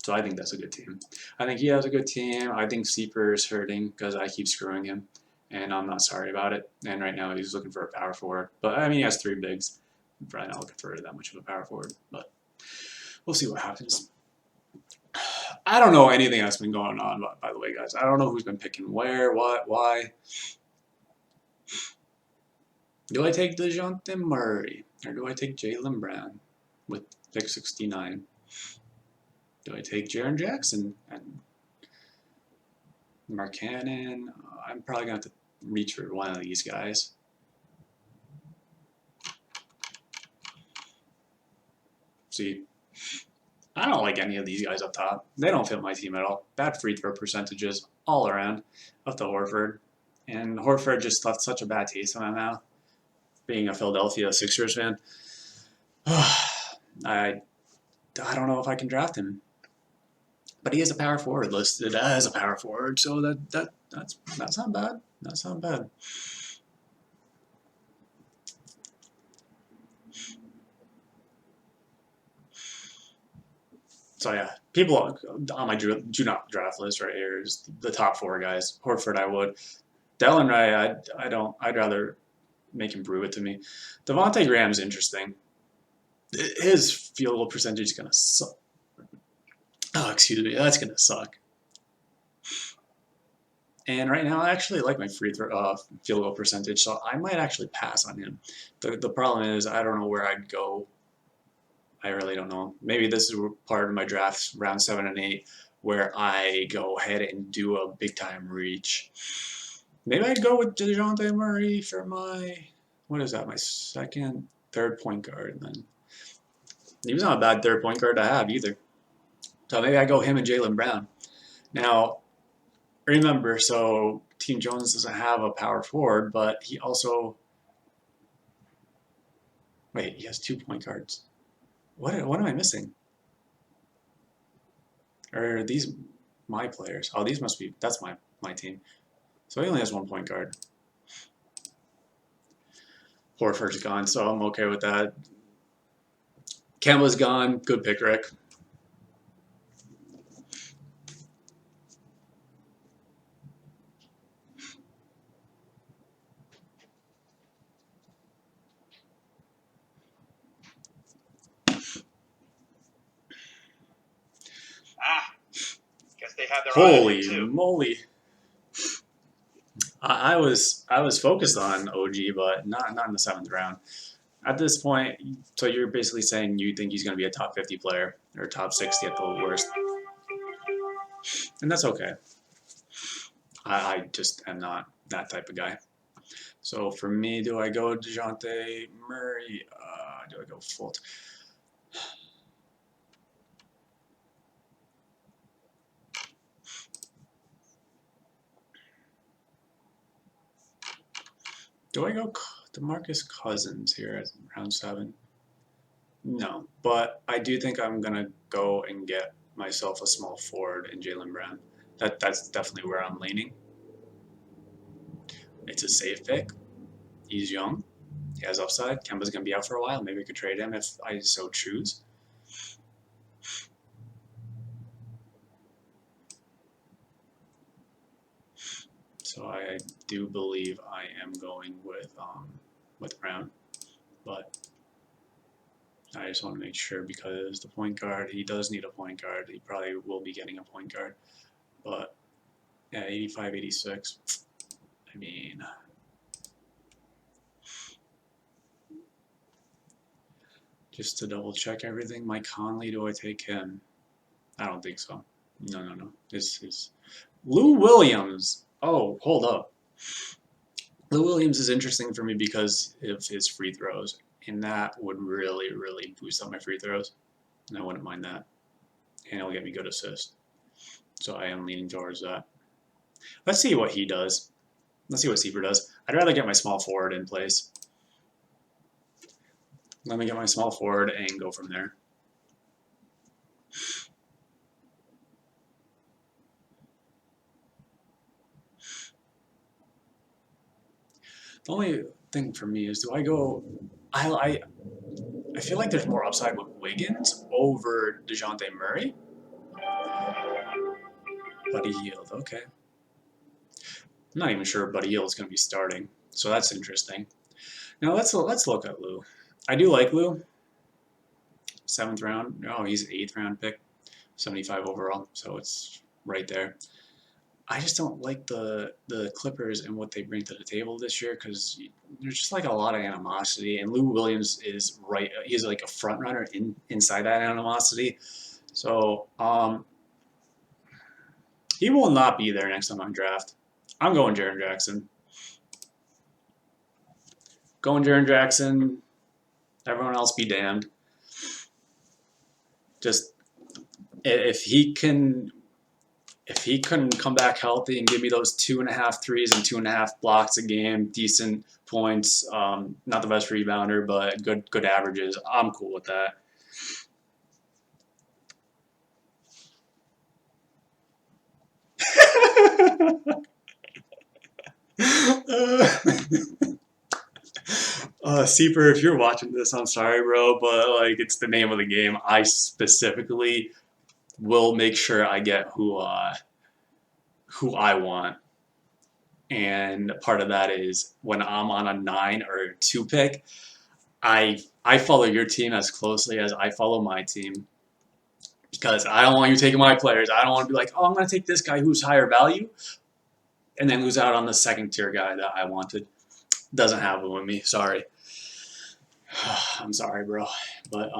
So I think that's a good team. I think he has a good team. I think Seeper is hurting because I keep screwing him, and I'm not sorry about it. And right now he's looking for a power forward. But I mean, he has 3 bigs. I'm probably not looking for that much of a power forward, but we'll see what happens. I don't know anything that's been going on, by the way, guys. I don't know who's been picking where, what, why. Do I take DeJounte Murray or do I take Jaylen Brown with pick 69? Do I take Jaren Jackson and Mark Cannon? I'm probably going to have to reach for one of these guys. See, I don't like any of these guys up top. They don't fit my team at all. Bad free throw percentages all around up to Horford. And Horford just left such a bad taste in my mouth, being a Philadelphia Sixers fan. I don't know if I can draft him. But he is a power forward listed as a power forward, so that's not bad. That's not bad. So yeah, people on my do not draft list right here is the top 4 guys. Horford, I would. Delon Wright, I don't. I'd rather make him prove it to me. Devontae Graham's interesting. His field goal percentage is gonna suck. Oh, excuse me, that's gonna suck. And right now, I actually like my field goal percentage, so I might actually pass on him. The problem is I don't know where I'd go. I really don't know. Maybe this is part of my drafts, round 7 and 8, where I go ahead and do a big time reach. Maybe I'd go with DeJounte Murray for my, what is that, my third point guard then. He was not a bad third point guard to have either. So maybe I go him and Jaylen Brown. Now, remember, so Team Jones doesn't have a power forward, but he also, wait, he has 2 point guards. What am I missing? Or are these my players? Oh, these must be, that's my team. So he only has 1 point guard. Horford's gone, so I'm okay with that. Kemba's gone. Good pick, Rick. Guess they have their Holy eye on him too. moly! I was focused on OG, but not in the 7th round. At this point, so you're basically saying you think he's going to be a top 50 player or top 60 at the worst, and that's okay. I just am not that type of guy. So for me, do I go DeJounte Murray? Do I go Fultz? Do I go DeMarcus Cousins here at round 7? No, but I do think I'm gonna go and get myself a small forward in Jaylen Brown. That's definitely where I'm leaning. It's a safe pick. He's young. He has upside. Kemba's gonna be out for a while. Maybe I could trade him if I so choose. So I do believe I am going with with Brown, but I just want to make sure because the point guard, he does need a point guard. He probably will be getting a point guard, but yeah, 85, 86. I mean, just to double check everything, Mike Conley, do I take him? I don't think so. No. This is Lou Williams. Oh, hold up. Lou Williams is interesting for me because of his free throws, and that would really, really boost up my free throws, and I wouldn't mind that. And it'll get me good assists. So I am leaning towards that. Let's see what he does. Let's see what Sieper does. I'd rather get my small forward in place. Let me get my small forward and go from there. The only thing for me is, do I go? I feel like there's more upside with Wiggins over DeJounte Murray. Buddy Hield, okay. I'm not even sure Buddy Hield is going to be starting, so that's interesting. Now let's look at Lou. I do like Lou. 7th round. Oh, he's an 8th round pick, 75 overall, so it's right there. I just don't like the Clippers and what they bring to the table this year because there's just like a lot of animosity, and Lou Williams is right. He's like a front runner inside that animosity. So he will not be there next time I draft. I'm going Jaren Jackson. Going Jaren Jackson. Everyone else be damned. Just if he can come back healthy and give me those 2.5 threes and 2.5 blocks a game, decent points, not the best rebounder, but good averages, I'm cool with that. Sieper, if you're watching this, I'm sorry, bro, but like it's the name of the game. I specifically will make sure I get who I want, and part of that is when I'm on a 9 or a 2 pick, I follow your team as closely as I follow my team because I don't want you taking my players. I don't want to be like, oh, I'm going to take this guy who's higher value and then lose out on the second tier guy that I wanted. Doesn't happen with me. Sorry. I'm sorry, bro. But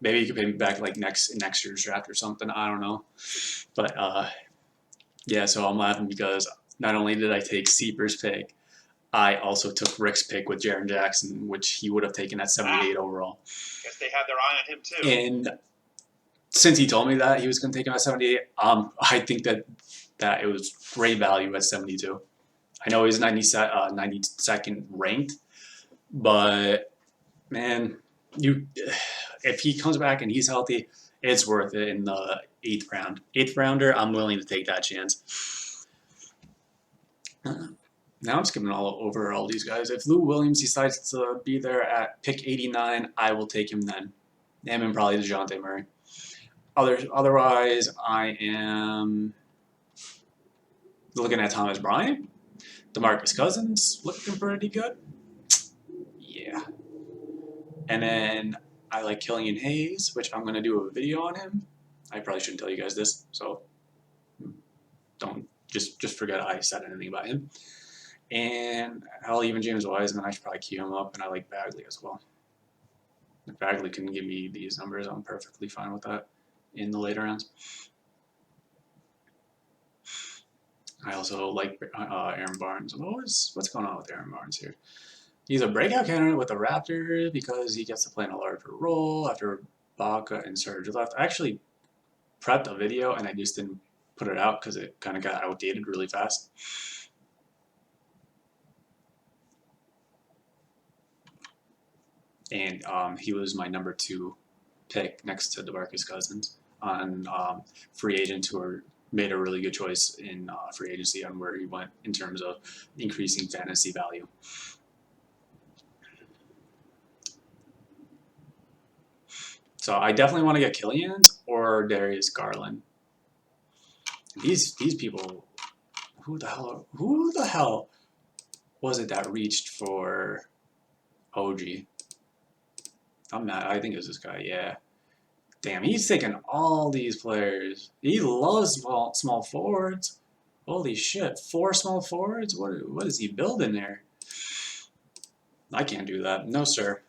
maybe you could pay me back like next year's draft or something. I don't know. But yeah, so I'm laughing because not only did I take Sieper's pick, I also took Rick's pick with Jaren Jackson, which he would have taken at 78 overall. Guess they had their eye on him too. And since he told me that he was going to take him at 78, I think that it was great value at 72. I know he's 92nd ranked, but man, if he comes back and he's healthy, it's worth it in the 8th round. 8th rounder, I'm willing to take that chance. Now I'm skipping over all these guys. If Lou Williams decides to be there at pick 89, I will take him then. Him and probably DeJounte Murray. Otherwise, I am looking at Thomas Bryant. DeMarcus Cousins, looking pretty good. Yeah. And then I like Killian Hayes, which I'm going to do a video on him. I probably shouldn't tell you guys this, so don't just forget I said anything about him. And I'll even James Wiseman, I should probably queue him up, and I like Bagley as well. If Bagley can give me these numbers, I'm perfectly fine with that in the later rounds. I also like Aaron Barnes. What's going on with Aaron Barnes here? He's a breakout candidate with the Raptors because he gets to play in a larger role after Baca and Serge left. I actually prepped a video and I just didn't put it out because it kind of got outdated really fast. And he was my number 2 pick next to DeMarcus Cousins on free agents who made a really good choice in free agency on where he went in terms of increasing fantasy value. So I definitely want to get Killian's or Darius Garland. These people, who the hell was it that reached for OG. I'm not. I think it's this guy. Yeah. Damn, he's taking all these players. He loves small forwards. Holy shit, 4 small forwards? What is he building there? I can't do that. No, sir.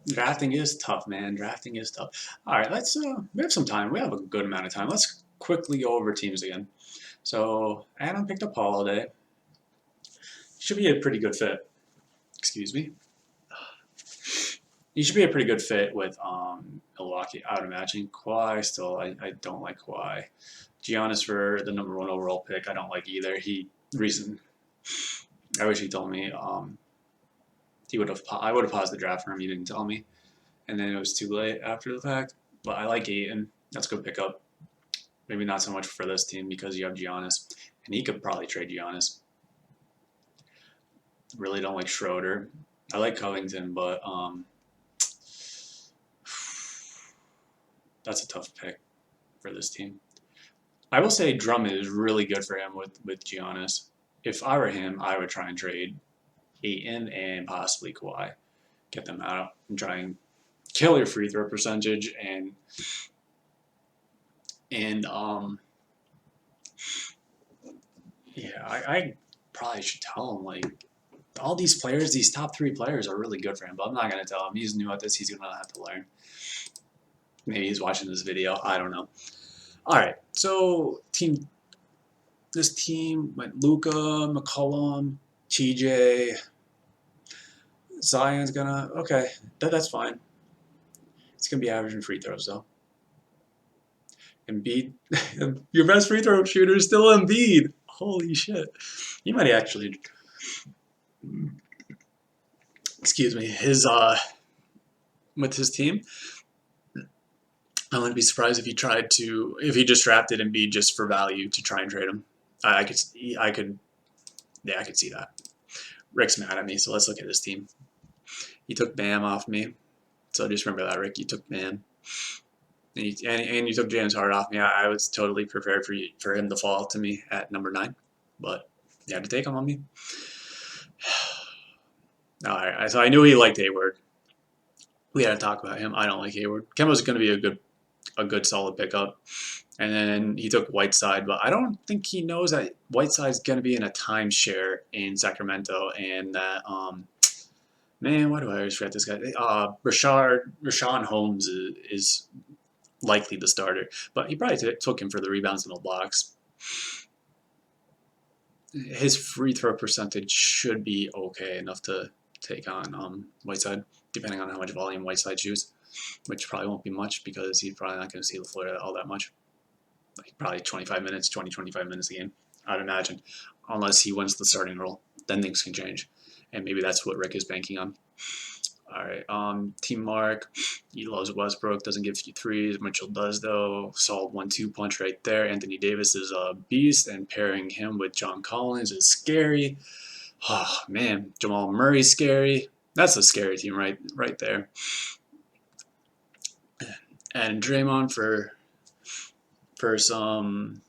Drafting is tough, man. Drafting is tough. All right, let's. We have some time. We have a good amount of time. Let's quickly go over teams again. So Adam picked up Holiday. Should be a pretty good fit. Excuse me. He should be a pretty good fit with Milwaukee. I would imagine Kawhi. Still, I don't like Kawhi. Giannis for the #1 overall pick. I don't like either. I wish he told me. I would have paused the draft for him. He didn't tell me, and then it was too late after the fact. But I like Ayton. That's a good pickup. Maybe not so much for this team because you have Giannis, and he could probably trade Giannis. Really don't like Schroeder. I like Covington, but that's a tough pick for this team. I will say Drummond is really good for him with Giannis. If I were him, I would try and trade Ayton and possibly Kawhi. Get them out and try and kill your free throw percentage and yeah, I probably should tell him like all these players, these top 3 players are really good for him, but I'm not gonna tell him. He's new at this, he's gonna have to learn. Maybe he's watching this video, I don't know. Alright, so this team went Luka, McCollum, TJ, Zion's gonna okay, that's fine. It's gonna be averaging free throws though. Embiid, your best free throw shooter is still Embiid. Holy shit, he might actually. Excuse me. With his team, I wouldn't be surprised if he just drafted Embiid just for value to try and trade him. I could see that. Rick's mad at me, so let's look at this team. He took Bam off me, so just remember that, Rick. You took Bam, and you took James Harden off me. I was totally prepared for him to fall to me at #9, but you had to take him on me. All right, so I knew he liked Hayward. We had to talk about him. I don't like Hayward. Kemba's going to be a good solid pickup. And then he took Whiteside, but I don't think he knows that Whiteside's going to be in a timeshare in Sacramento, and that man, why do I always forget this guy? Rashawn Holmes is likely the starter, but he probably took him for the rebounds and the blocks. His free throw percentage should be okay enough to take on Whiteside, depending on how much volume Whiteside shoots, which probably won't be much because he's probably not going to see the floor all that much. Like probably 25 minutes a game, I'd imagine, unless he wins the starting role. Then things can change, and maybe that's what Rick is banking on. All right, Team Mark, he loves Westbrook, doesn't give you threes. Mitchell does though. Solid 1-2 punch right there. Anthony Davis is a beast, and pairing him with John Collins is scary. Oh man, Jamal Murray's scary. That's a scary team right there. And Draymond for some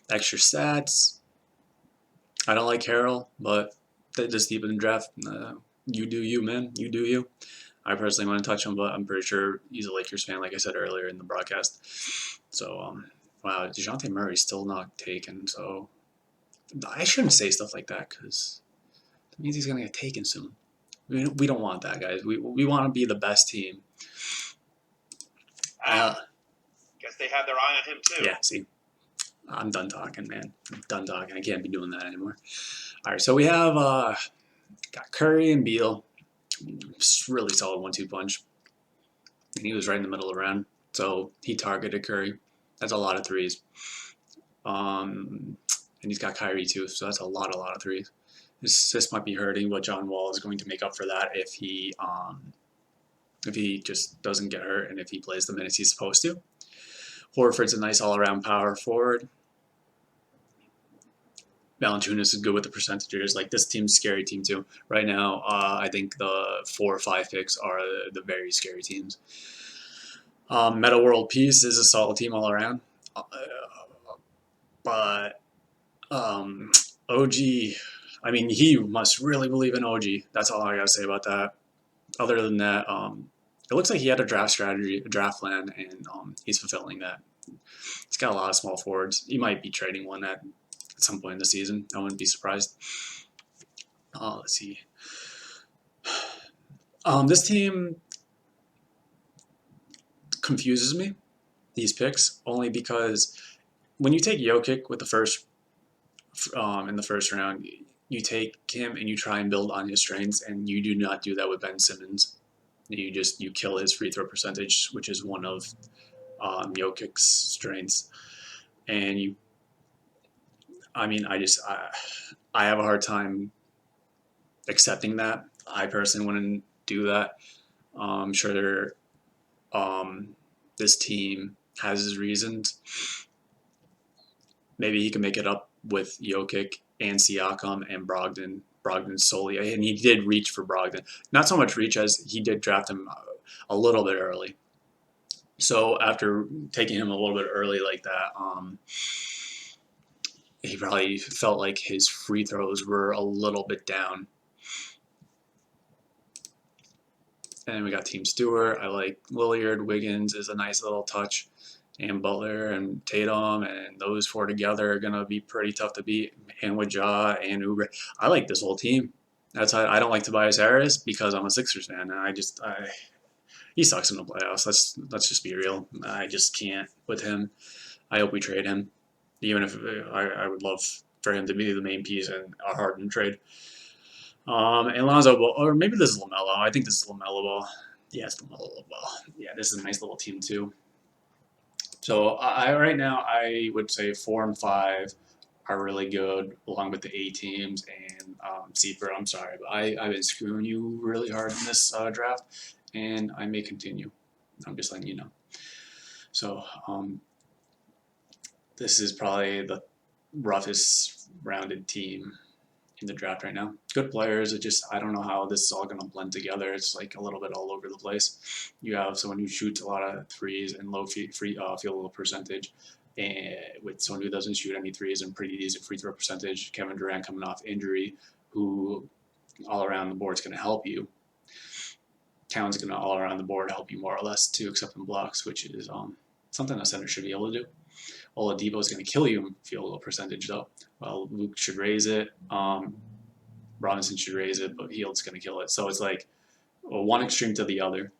extra stats. I don't like Harrell, but just deep in the draft, you do you, man. You do you. I personally want to touch him, but I'm pretty sure he's a Lakers fan, like I said earlier in the broadcast. So, wow, DeJounte Murray's still not taken. So, I shouldn't say stuff like that because it means he's going to get taken soon. We don't want that, guys. We want to be the best team. Guess they have their eye on him too. Yeah, see. I'm done talking, man. I'm done talking. I can't be doing that anymore. All right, so we have got Curry and Beal. Really solid 1-2 punch. And he was right in the middle of the round. So he targeted Curry. That's a lot of threes. And he's got Kyrie too, so that's a lot of threes. This might be hurting, but John Wall is going to make up for that if he just doesn't get hurt and if he plays the minutes he's supposed to. Horford's a nice all-around power forward. Valanciunas is good with the percentages. Like, this team's a scary team too. Right now, I think the 4 or 5 picks are the very scary teams. Meta World Peace is a solid team all around. But OG, I mean, he must really believe in OG. That's all I gotta say about that. Other than that, it looks like he had a draft strategy, a draft plan, and he's fulfilling that. He's got a lot of small forwards. He might be trading one at some point in the season. I wouldn't be surprised. Let's see. This team confuses me, these picks, only because when you take Jokic with the first in the first round, you take him and you try and build on his strengths, and you do not do that with Ben Simmons. You kill his free throw percentage, which is one of Jokic's strengths, and I have a hard time accepting that. I personally wouldn't do that. I'm sure this team has his reasons. Maybe he can make it up with Jokic and Siakam and Brogdon. Brogdon solely, and he did reach for Brogdon. Not so much reach as he did draft him a little bit early. So after taking him a little bit early like that, he probably felt like his free throws were a little bit down. And we got Team Stewart. I like Lillard. Wiggins is a nice little touch. And Butler and Tatum, and those 4 together are going to be pretty tough to beat. And with Ja and Oubre. I like this whole team. That's why I don't like Tobias Harris, because I'm a Sixers fan. And he sucks in the playoffs. Let's just be real. I just can't with him. I hope we trade him. Even if I would love for him to be the main piece in a Harden trade. And Lonzo Ball, or maybe this is LaMelo. I think this is LaMelo Ball. Yeah, it's LaMelo Ball. Yeah, this is a nice little team too. So right now I would say 4 and 5 are really good, along with the A teams and Seaper. I'm sorry, but I've been screwing you really hard in this draft, and I may continue. I'm just letting you know. So this is probably the roughest rounded team in the draft right now. Good players. I don't know how this is all going to blend together. It's like a little bit all over the place. You have someone who shoots a lot of threes and low field goal percentage, and with someone who doesn't shoot any threes and pretty decent free throw percentage. Kevin Durant coming off injury, who all around the board is going to help you. Towns going to all around the board help you more or less too, except in blocks, which is something a center should be able to do. Oladipo is going to kill you in field goal percentage, though. Well, Luke should raise it. Robinson should raise it, but Hield's going to kill it. So it's like one extreme to the other.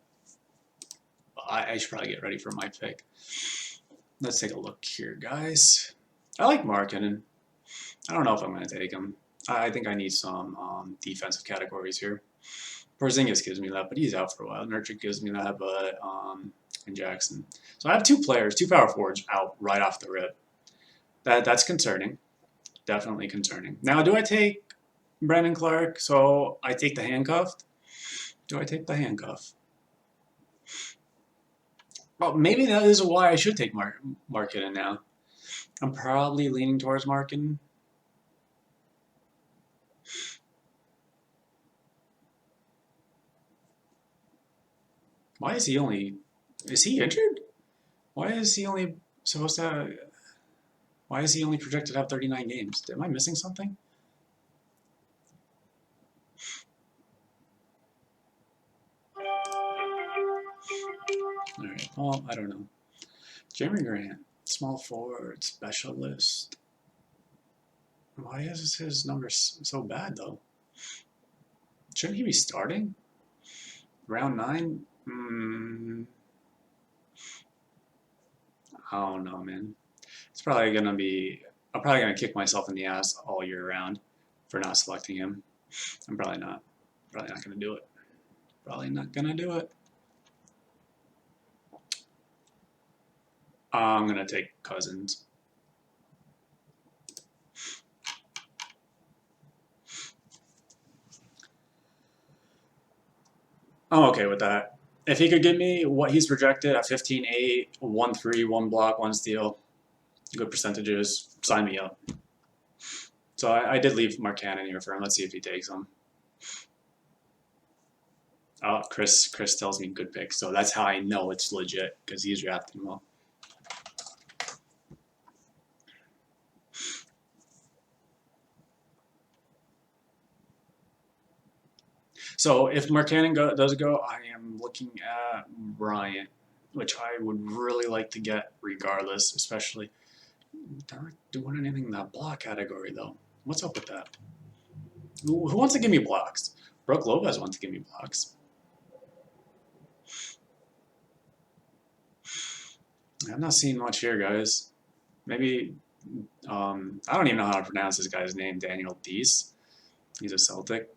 I should probably get ready for my pick. Let's take a look here, guys. I like Markkanen. I don't know if I'm going to take him. I think I need some defensive categories here. Porzingis gives me that, but he's out for a while. Nurkic gives me that, but and Jackson. So I have 2 players, 2 power forwards out right off the rip. That's concerning. Definitely concerning. Now, do I take Brandon Clark? So I take the handcuffed? Do I take the handcuff? Well, maybe that is why I should take Markkanen now. I'm probably leaning towards Markkanen. Why is he only... Is he injured? Why is he only supposed to have... Why is he only projected to have 39 games? Am I missing something? Alright, well, I don't know. Jeremy Grant, small forward, specialist. Why is his number so bad, though? Shouldn't he be starting? Round 9? I don't know, man. It's probably going to be... I'm probably going to kick myself in the ass all year round for not selecting him. I'm probably not going to do it. Probably not going to do it. I'm going to take Cousins. I'm okay with that. If he could give me what he's projected at 15-8, 1-3, 1 block, 1 steal, good percentages, sign me up. So I did leave Mark Cannon here for him. Let's see if he takes him. Oh, Chris tells me good pick, so that's how I know it's legit because he's drafting well. So if Mark Cannon does go, I am looking at Bryant, which I would really like to get regardless, especially. They're not doing anything in that block category though. What's up with that? Who wants to give me blocks? Brooke Lopez wants to give me blocks. I'm not seeing much here, guys. Maybe I don't even know how to pronounce this guy's name. Daniel Deese. He's a Celtic.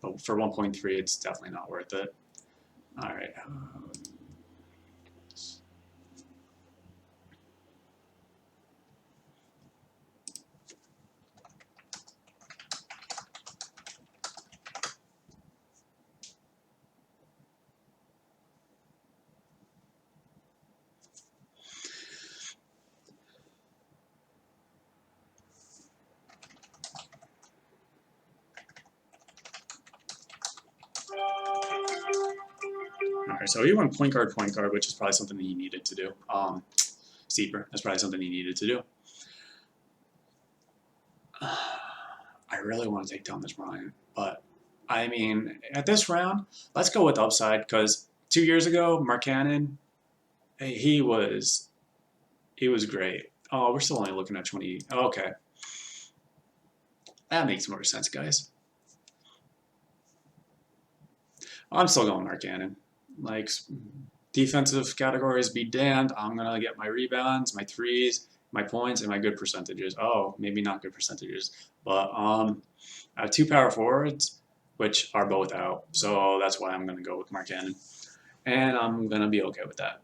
But for 1.3, it's definitely not worth it. All right. All right, so he went point guard, which is probably something that he needed to do. Steeper, that's probably something he needed to do. I really want to take down this Bryant, but I mean, at this round, let's go with upside because 2 years ago, Mark Cannon, he was great. Oh, we're still only looking at 20. Oh, okay, that makes more sense, guys. I'm still going Mark Cannon. Like defensive categories be damned. I'm gonna get my rebounds, my threes, my points, and my good percentages. Oh, maybe not good percentages, but I have 2 power forwards, which are both out. So that's why I'm gonna go with Mark Cannon, and I'm gonna be okay with that.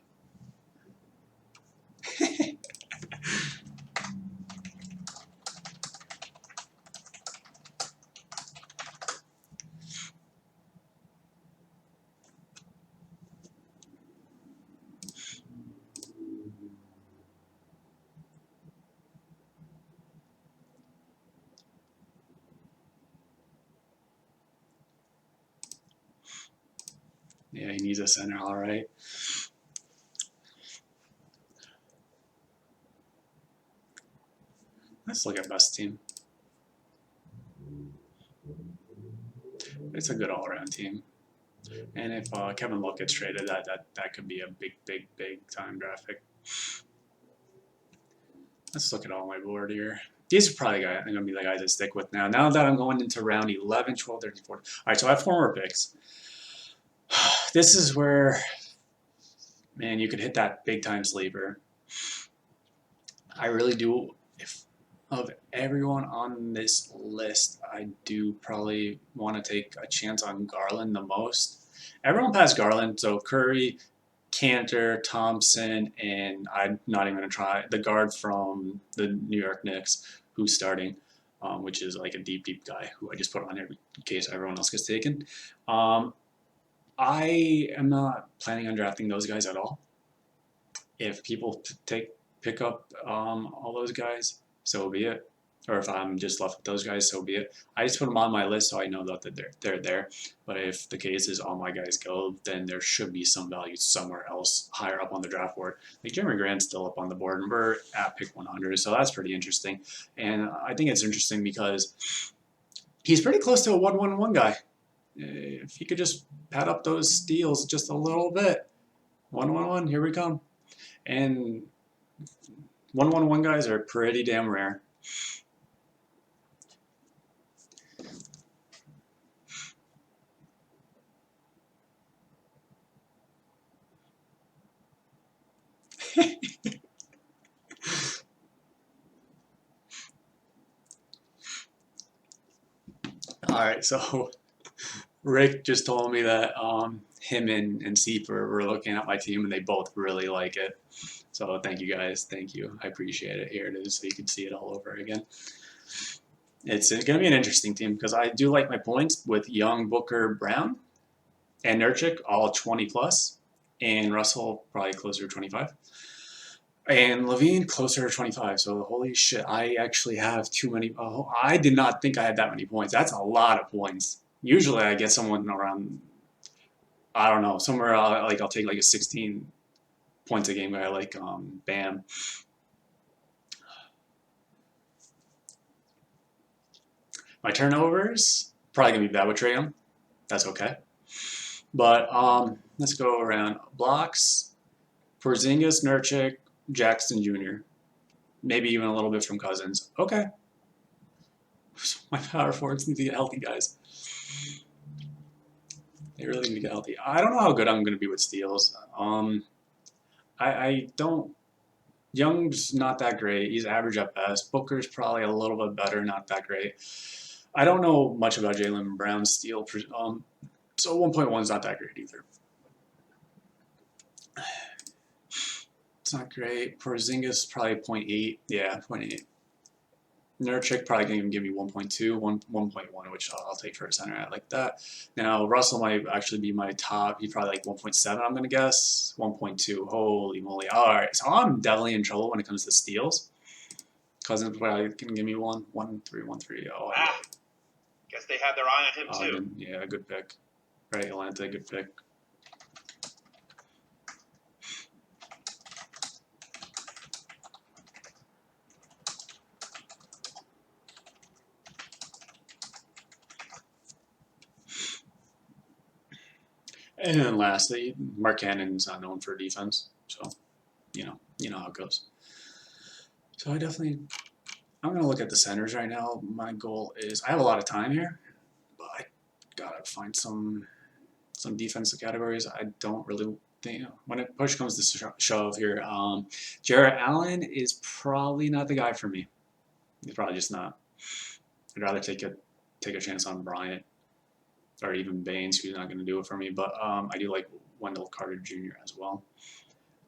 Yeah, he needs a center, all right. Let's look at best team. It's a good all-around team. And if Kevin Love gets traded, that could be a big time draft pick. Let's look at all my board here. These are probably going to be the guys I stick with now. Now that I'm going into round 11, 12, 13, 14. All right, so I have 4 more picks. This is where, man, you could hit that big time sleeper. I really do. If of everyone on this list, I do probably want to take a chance on Garland the most. Everyone past Garland, so Curry, Cantor, Thompson, and I'm not even going to try the guard from the New York Knicks who's starting, which is like a deep guy who I just put on here in case everyone else gets taken. I am not planning on drafting those guys at all. If people pick up all those guys, so be it. Or if I'm just left with those guys, so be it. I just put them on my list so I know that they're there. But if the case is all my guys go, then there should be some value somewhere else higher up on the draft board. Like Jeremy Grant's still up on the board, and we're at pick 100, so that's pretty interesting. And I think it's interesting because he's pretty close to a 1-1-1 guy. If he could just pad up those steals just a little bit, 1-1-1, here we come. And 1-1-1 guys are pretty damn rare. All right, so Rick just told me that him and Seeper were looking at my team and they both really like it. So thank you guys. Thank you. I appreciate it. Here it is so you can see it all over again. It's going to be an interesting team because I do like my points with Young, Booker, Brown, and Nurkic all 20 plus, and Russell probably closer to 25, and Levine closer to 25. So holy shit, I actually have too many. Oh, I did not think I had that many points. That's a lot of points. Usually I get someone around, I don't know, somewhere like I'll take like a 16 points a game guy like Bam. My turnovers probably gonna be bad with Trae Young. That's okay. But let's go around blocks. Porzingis, Nurkic, Jackson Jr. Maybe even a little bit from Cousins. Okay. My power forwards need to get healthy, guys. They really need to get healthy. I don't know how good I'm going to be with steals. I don't. Young's not that great. He's average at best. Booker's probably a little bit better, not that great. I don't know much about Jaylen Brown's steal. So 1.1 is not that great either. It's not great. Porzingis probably 0.8. Yeah, 0.8. Nurkic probably can even give me 1.2, 1.1, which I'll take for a center. I like that. Now, Russell might actually be my top. He's probably like 1.7, I'm going to guess. 1.2. Holy moly. All right. So I'm definitely in trouble when it comes to steals. Cousins probably can give me 1.3. Oh, Guess they had their eye on him too. Yeah, good pick. Right, Atlanta, good pick. And then lastly, Mark Cannon's not known for defense, so you know how it goes. So I'm gonna look at the centers right now. My goal is I have a lot of time here, but I gotta find some defensive categories. I don't really think when it push comes to shove here. Jarrett Allen is probably not the guy for me. He's probably just not. I'd rather take a chance on Bryant or even Baines, who's not going to do it for me. But I do like Wendell Carter Jr. as well.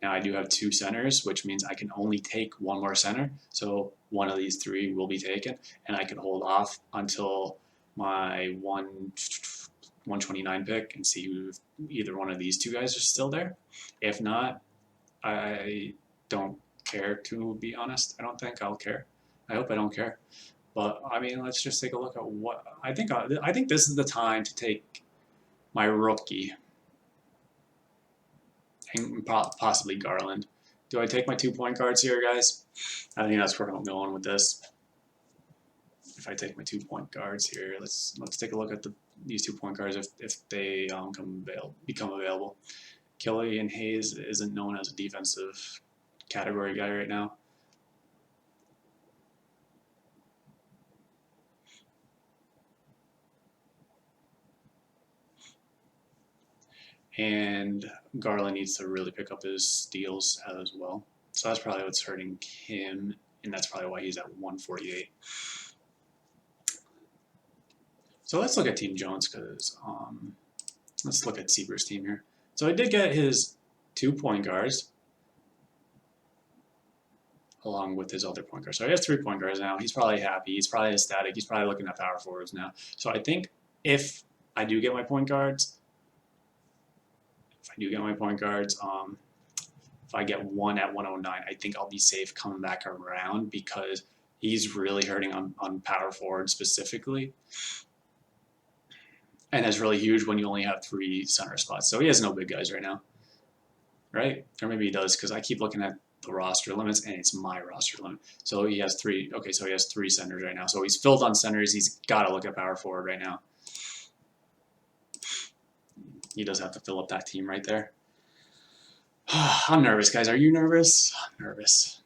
Now I do have two centers, which means I can only take one more center. So one of these three will be taken, and I can hold off until my 129 pick and see if either one of these two guys are still there. If not, I don't care, to be honest. I don't think I'll care. I hope I don't care. But I mean, let's just take a look at what I think. I think this is the time to take my rookie and possibly Garland. Do I take my 2-point guards here, guys? I think that's where I'm going with this. If I take my 2-point guards here, let's take a look at these 2-point guards if they become available. Killian Hayes isn't known as a defensive category guy right now. And Garland needs to really pick up his steals as well. So that's probably what's hurting him, and that's probably why he's at 148. So let's look at Team Jones because let's look at Siebert's team here. So I did get his 2-point guards along with his other point guard. So he has 3-point guards now. He's probably happy. He's probably ecstatic. He's probably looking at power forwards now. So I think if I do get my point guards, if I get one at 109, I think I'll be safe coming back around because he's really hurting on power forward specifically. And that's really huge when you only have 3 center spots. So he has no big guys right now, right? Or maybe he does because I keep looking at the roster limits and it's my roster limit. So he has 3. Okay, so he has 3 centers right now. So he's filled on centers. He's got to look at power forward right now. He does have to fill up that team right there. I'm nervous, guys. Are you nervous? I'm nervous.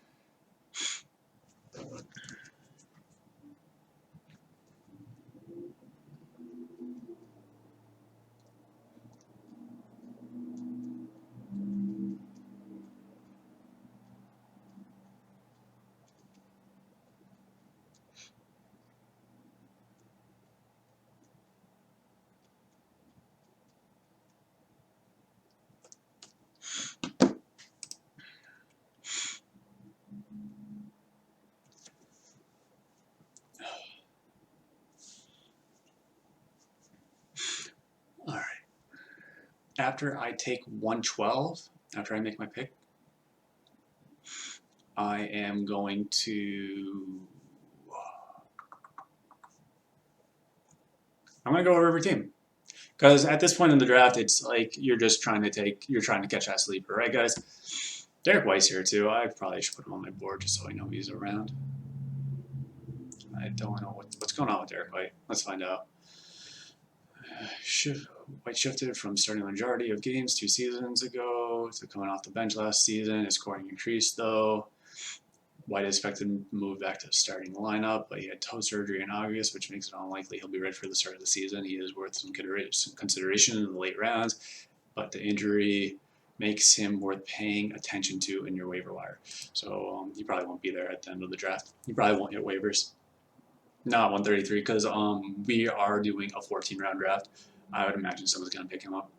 after I take 112, after I make my pick, I am going to. I'm going to go over every team. Because at this point in the draft, it's like you're trying to catch that sleeper, right, guys? Derek White's here too. I probably should put him on my board just so I know he's around. I don't know what's going on with Derek White. Let's find out. White shifted from starting the majority of games 2 seasons ago to coming off the bench last season. His scoring increased though. White is expected to move back to the starting lineup, but he had toe surgery in August, which makes it unlikely he'll be ready for the start of the season. He is worth some consideration in the late rounds, but the injury makes him worth paying attention to in your waiver wire. So he probably won't be there at the end of the draft. He probably won't hit waivers. Not 133 because we are doing a 14-round draft. I would imagine someone's going to pick him up.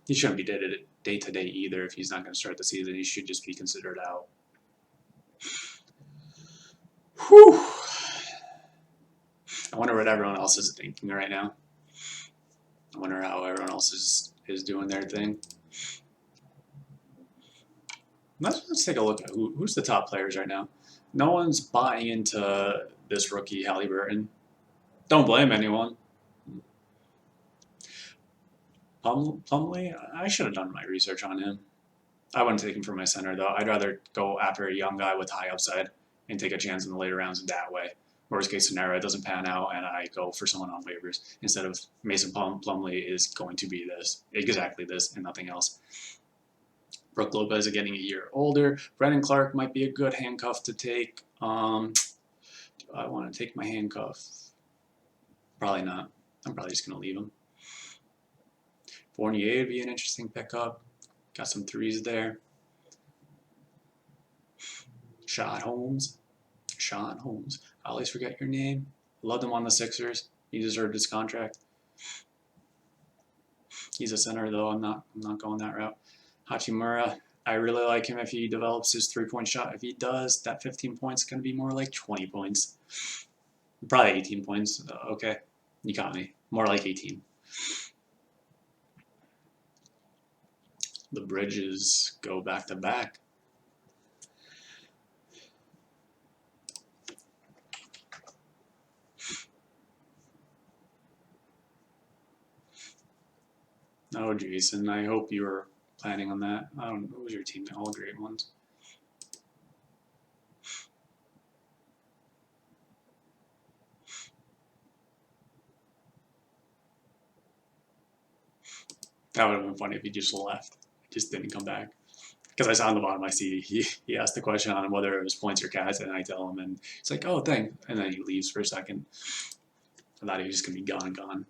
He shouldn't be day to day either if he's not going to start the season. He should just be considered out. Whew. I wonder what everyone else is thinking right now. I wonder how everyone else is doing their thing. Let's take a look at who's the top players right now. No one's buying into this rookie Halliburton. Don't blame anyone. Plumlee, I should have done my research on him. I wouldn't take him for my center though. I'd rather go after a young guy with high upside and take a chance in the later rounds that way. Worst case scenario, it doesn't pan out and I go for someone on waivers instead of Mason Plumlee is going to be exactly this and nothing else. Brook Lopez is getting a year older. Brennan Clark might be a good handcuff to take. Do I want to take my handcuff? Probably not. I'm probably just going to leave him. Fournier would be an interesting pickup. Got some threes there. Sean Holmes. I always forget your name. Loved him on the Sixers. He deserved his contract. He's a center though. I'm not going that route. Hachimura. I really like him if he develops his 3-point shot. If he does, that 15 points is going to be more like 20 points. Probably 18 points. Okay, you got me. More like 18. The Bridges go back to back. Oh, Jason, I hope you were planning on that. I don't know. What was your team? All great ones. That would have been funny if he just left. Just didn't come back. Because I saw on the bottom, I see he asked the question on whether it was points or cats, and I tell him, and it's like, oh, thanks. And then he leaves for a second. I thought he was just going to be gone.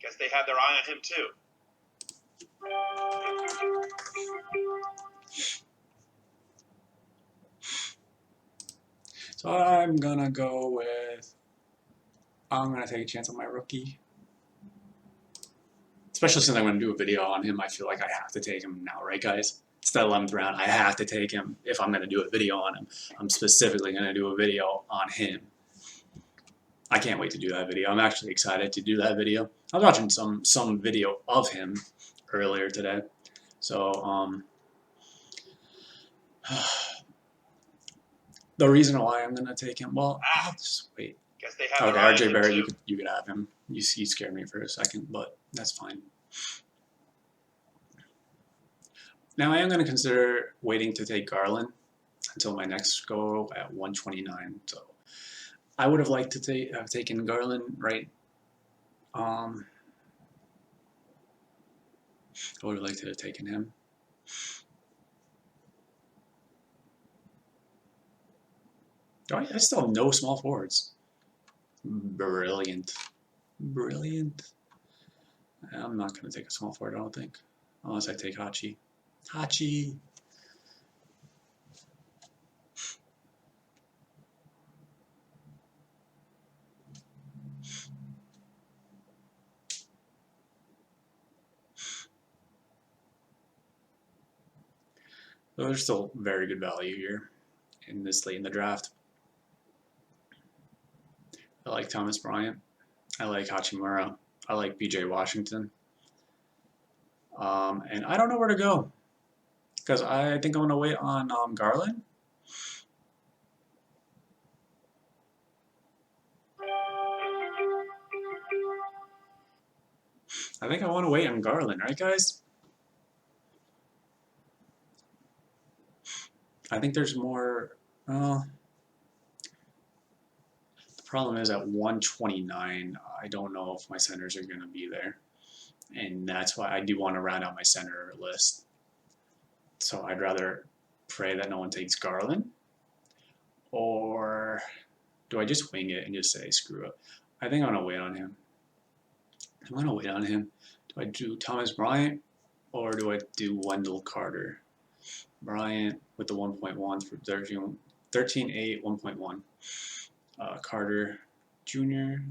Guess they had their eye on him too. So I'm going to go with, I'm going to take a chance on my rookie. Especially since I'm going to do a video on him, I feel like I have to take him now, right, guys? It's the 11th round. I have to take him if I'm going to do a video on him. I'm specifically going to do a video on him. I can't wait to do that video. I'm actually excited to do that video. I was watching some video of him earlier today. So the reason why I'm going to take him, well, I'll just wait. Guess they have Okay, their eye on RJ him Barrett, too. you could have him. He scared me for a second, but that's fine. Now I am going to consider waiting to take Garland until my next go at 129. So I would have liked to have taken Garland right. I would have liked to have taken him. I still have no small forwards. Brilliant. I'm not going to take a small forward, I don't think. Unless I take Hachi. So there's still very good value here in this late in the draft. I like Thomas Bryant. I like Hachimura. I like BJ Washington. And I don't know where to go because I think I'm going to wait on Garland. I think I want to wait on Garland, right, guys? I think there's more. Well, the problem is at 129, I don't know if my centers are going to be there. And that's why I do want to round out my center list. So I'd rather pray that no one takes Garland. Or do I just wing it and just say, screw it? I think I'm going to wait on him. I'm going to wait on him. Do I do Thomas Bryant or do I do Wendell Carter? Bryant with the 1.1 for 13.8, 1.1. Carter Jr.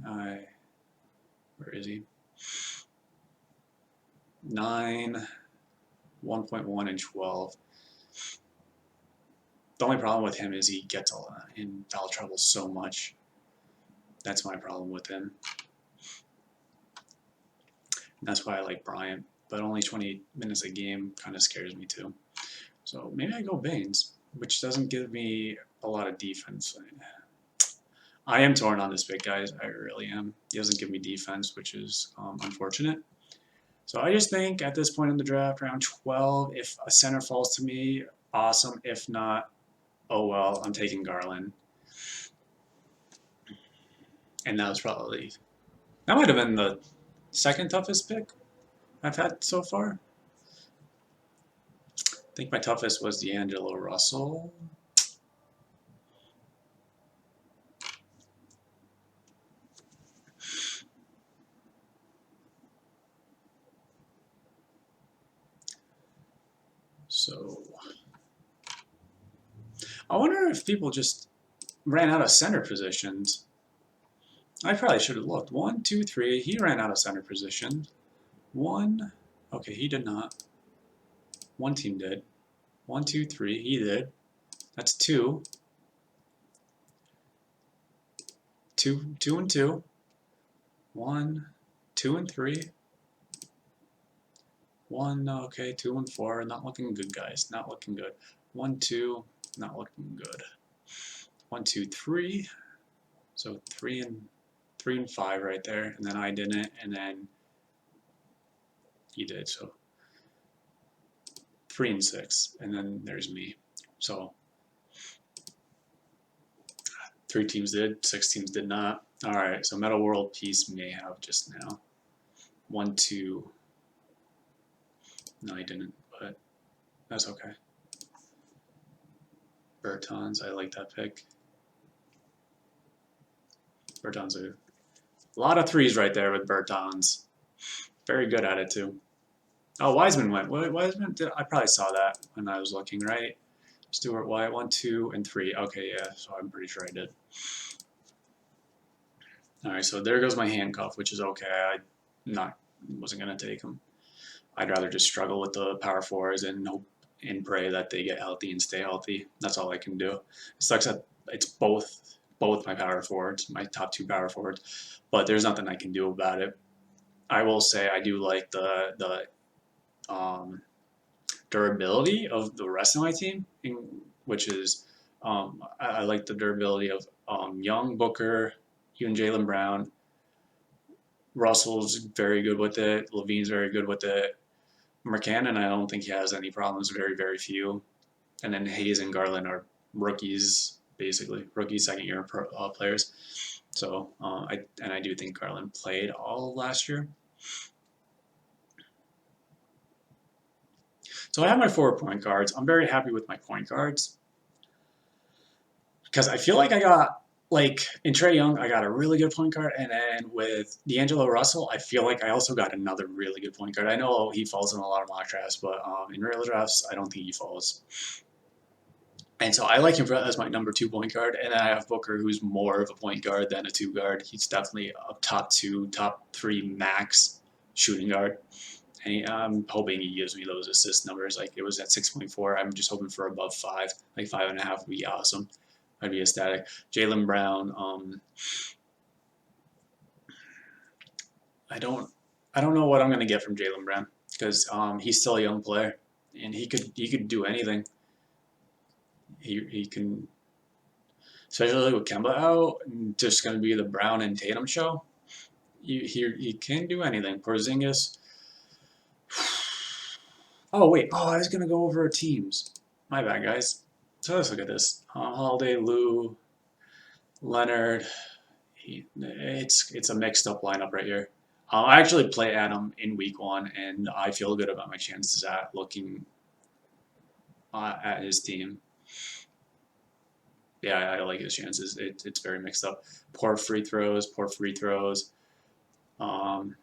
Where is he? 9, 1.1, and 12. The only problem with him is he gets in foul trouble so much. That's my problem with him. And that's why I like Bryant. But only 20 minutes a game kind of scares me too. So maybe I go Baines, which doesn't give me a lot of defense. I am torn on this pick, guys. I really am. He doesn't give me defense, which is unfortunate. So I just think at this point in the draft, round 12, if a center falls to me, awesome. If not, oh well, I'm taking Garland. And that might have been the second toughest pick I've had so far. I think my toughest was D'Angelo Russell. So I wonder if people just ran out of center positions. I probably should have looked. 1, 2, 3. He ran out of center position. 1. Okay, he did not. One team did. 1, 2, 3. He did. That's 2. 2, 2, and 2. 1, 2, and 3. 1. Okay, 2 and 4. Not looking good, guys. Not looking good. 1, 2. Not looking good. 1, 2, 3. So 3 and 5 right there, and then I didn't, and then he did. So 3 and 6, and then there's me. So 3 teams did, 6 teams did not. All right, so Metal World Peace may have just now. 1, 2. No, he didn't, but that's okay. Bertans, I like that pick. Bertans a lot of 3s right there with Bertans. Very good at it too. Oh, Wiseman went. Wiseman, I probably saw that when I was looking, right? Stuart White, 1, 2, and 3. Okay, yeah, so I'm pretty sure I did. All right, so there goes my handcuff, which is okay. I wasn't gonna take him. I'd rather just struggle with the power forwards and hope and pray that they get healthy and stay healthy. That's all I can do. It sucks that it's both my power forwards, my top 2 power forwards, but there's nothing I can do about it. I will say I do like the durability of the rest of my team, which is I like the durability of Young, Booker, even Jaylen Brown. Russell's very good with it. Levine's very good with it. McCannon, I don't think he has any problems. Very, very few. And then Hayes and Garland are rookies, basically rookie second-year players. So I do think Garland played all last year. So I have my 4 point guards. I'm very happy with my point guards because I feel like I got, like, in Trae Young, I got a really good point guard, and then with D'Angelo Russell, I feel like I also got another really good point guard. I know he falls in a lot of mock drafts, but in real drafts, I don't think he falls. And so I like him as my number 2 point guard, and then I have Booker, who's more of a point guard than a 2 guard. He's definitely a top 2, top 3 max shooting guard. And I'm hoping he gives me those assist numbers. Like, it was at 6.4. I'm just hoping for above 5. Like 5.5 would be awesome. I'd be ecstatic. Jaylen Brown, I don't know what I'm gonna get from Jaylen Brown because he's still a young player and he could do anything. He can, especially with Kemba out, just gonna be the Brown and Tatum show. He can do anything. Porzingis. Oh wait, I was gonna go over teams. My bad, guys. So let's look at this. Holiday, Lou, Leonard. It's a mixed up lineup right here. I actually play Adam in week 1, and I feel good about my chances at looking at his team. Yeah, I like his chances. It's very mixed up. Poor free throws. Um,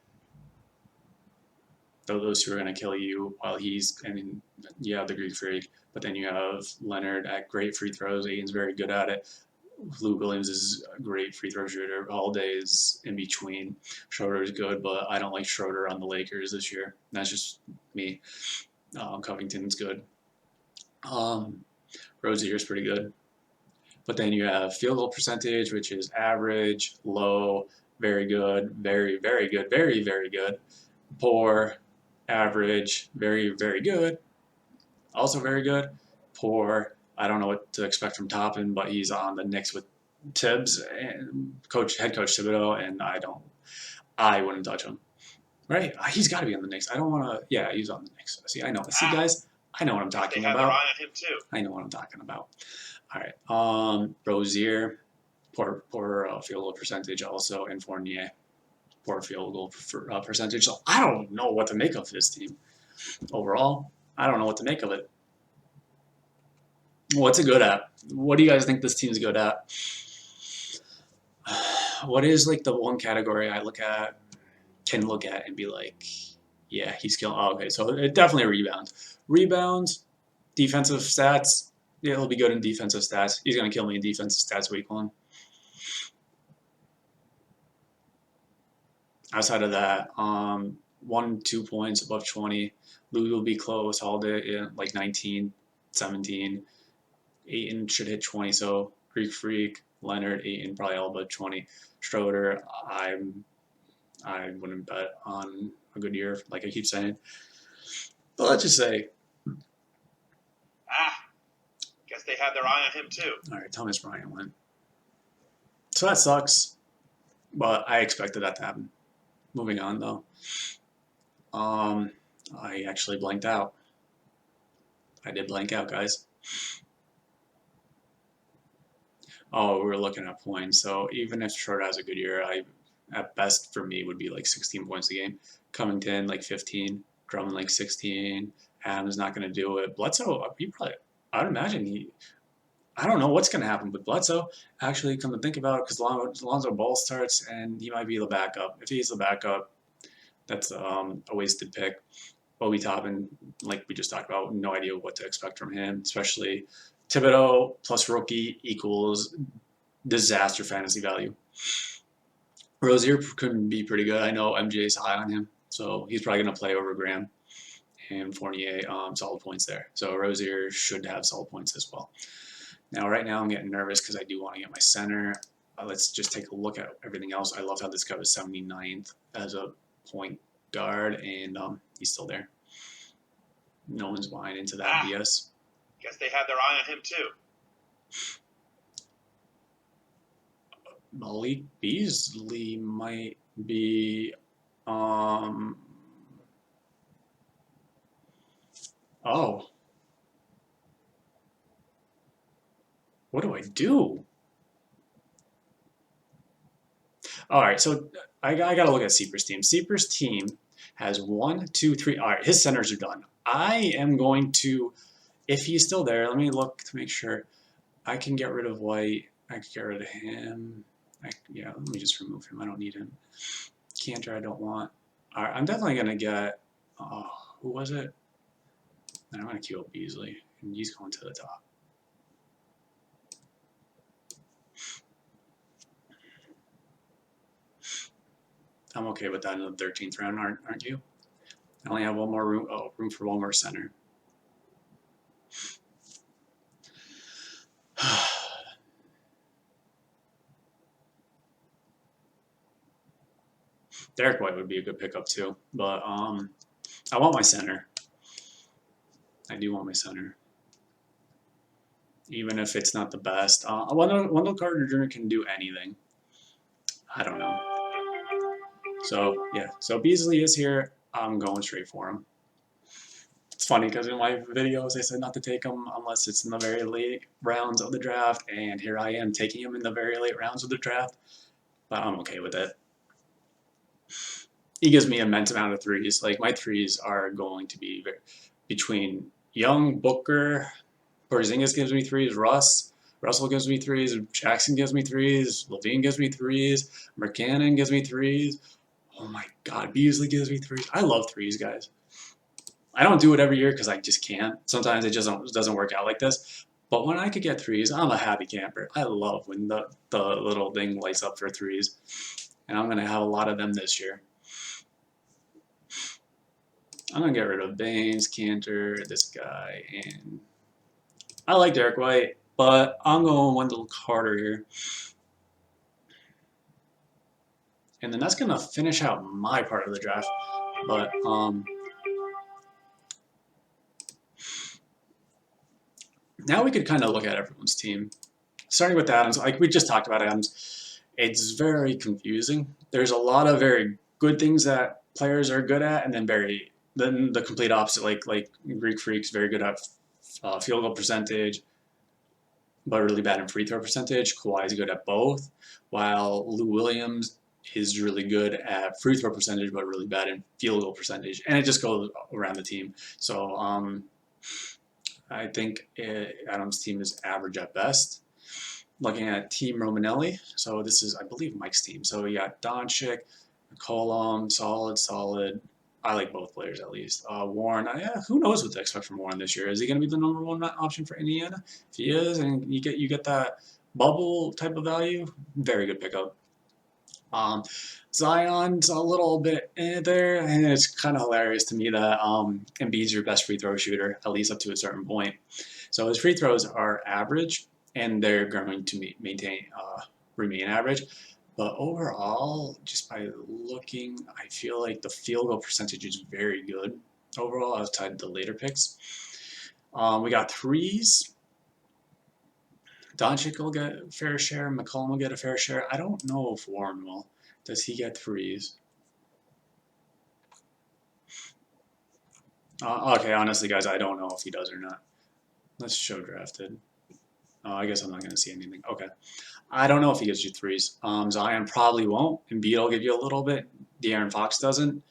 those two are going to kill you while he's, I mean, you have the Greek Freak, but then you have Leonard at great free throws. Aiden's very good at it. Lou Williams is a great free throw shooter. Holiday is in between. Schroeder is good, but I don't like Schroeder on the Lakers this year. That's just me. Covington's good. Rozier is pretty good. But then you have field goal percentage, which is average, low, very good, very, very good, very, very good, poor, average, very, very good, also very good, poor. I don't know what to expect from Toppin, but he's on the Knicks with Tibbs and head coach Thibodeau, and I wouldn't touch him. Right? He's got to be on the Knicks. I don't want to. Yeah, he's on the Knicks. See, I know. See, guys, I know what I'm talking about. They have their eye on him too. I know what I'm talking about. All right. Rozier, poor field goal percentage also, and Fournier, poor field goal percentage. So I don't know what to make of this team overall. I don't know what to make of it. What's it good at? What do you guys think this team's good at? What is like the one category I can look at and be like, yeah, he's killing. Oh, okay, so it definitely rebounds, defensive stats. Yeah, he'll be good in defensive stats. He's gonna kill me in defensive stats week 1. Outside of that, 1-2 points above 20. Lou will be close all day, yeah, like 19, 17. Ayton should hit 20, so Greek Freak, Leonard, Ayton probably all above 20. Schroeder, I wouldn't bet on a good year, like I keep saying. But let's just say. Guess they have their eye on him too. All right, Thomas Bryant went. So that sucks, but I expected that to happen. Moving on, though. I actually blanked out. I did blank out, guys. Oh, we were looking at points. So even if Short has a good year, at best for me would be like 16 points a game. Covington like 15, Drummond like 16. Adams not going to do it. Bledsoe, I'd imagine I don't know what's going to happen with Bledsoe. Actually, come to think about it, because Lonzo Ball starts and he might be the backup. If he's the backup, that's a wasted pick. Obi Toppin, like we just talked about, no idea what to expect from him, especially Thibodeau plus rookie equals disaster fantasy value. Rozier could be pretty good. I know MJ's high on him, so he's probably going to play over Graham and Fournier. Solid points there. So Rozier should have solid points as well. Now, right now, I'm getting nervous because I do want to get my center. Let's just take a look at everything else. I love how this guy was 79th as a point guard, and he's still there. No one's buying into that BS. Guess they have their eye on him too. Malik Beasley might be. Oh. What do I do? All right, so I got to look at Seeper's team. Seeper's team has 1, 2, 3. All right, his centers are done. I am going to, if he's still there, let me look to make sure. I can get rid of White. I can get rid of him. Yeah, let me just remove him. I don't need him. Cantor, I don't want. All right, I'm definitely going to get, who was it? I'm going to queue up Beasley, and he's going to the top. I'm okay with that in the 13th round, aren't you? I only have one more room. Oh, room for one more center. Derek White would be a good pickup too, but I want my center. I do want my center, even if it's not the best. Wendell Carter Jr. can do anything. I don't know. So yeah, so Beasley is here. I'm going straight for him. It's funny because in my videos I said not to take him unless it's in the very late rounds of the draft, and here I am taking him in the very late rounds of the draft. But I'm okay with it. He gives me immense amount of threes. Like my threes are going to be between Young, Booker, Porzingis gives me threes, Russell gives me threes, Jackson gives me threes, Levine gives me threes, McCannon gives me threes. Oh my God, Beasley gives me threes. I love threes, guys. I don't do it every year because I just can't. Sometimes it just doesn't work out like this. But when I could get threes, I'm a happy camper. I love when the little thing lights up for threes. And I'm going to have a lot of them this year. I'm going to get rid of Baines, Cantor, this guy, and I like Derek White, but I'm going Wendell Carter here. And then that's going to finish out my part of the draft. But now we could kind of look at everyone's team. Starting with Adams, like we just talked about Adams, it's very confusing. There's a lot of very good things that players are good at, and then the complete opposite, like Greek Freak's very good at field goal percentage, but really bad in free throw percentage. Kawhi's good at both, while Lou Williams is really good at free throw percentage, but really bad in field goal percentage, and it just goes around the team. So I think Adams' team is average at best. Looking at Team Romanelli, so this is, I believe, Mike's team. So we got Doncic, McCollum, solid. I like both players at least. Warren, who knows what to expect from Warren this year? Is he going to be the number one option for Indiana? If he is, and you get that bubble type of value, very good pickup. Zion's a little bit there, and it's kind of hilarious to me that Embiid's your best free throw shooter, at least up to a certain point. So his free throws are average, and they're going to remain average. But overall, just by looking, I feel like the field goal percentage is very good overall outside the later picks. We got threes. Doncic will get a fair share. McCollum will get a fair share. I don't know if Warren will. Does he get threes? Okay, honestly, guys, I don't know if he does or not. Let's show drafted. Oh, I guess I'm not going to see anything. Okay. I don't know if he gives you threes. Zion probably won't. Embiid will give you a little bit. De'Aaron Fox doesn't.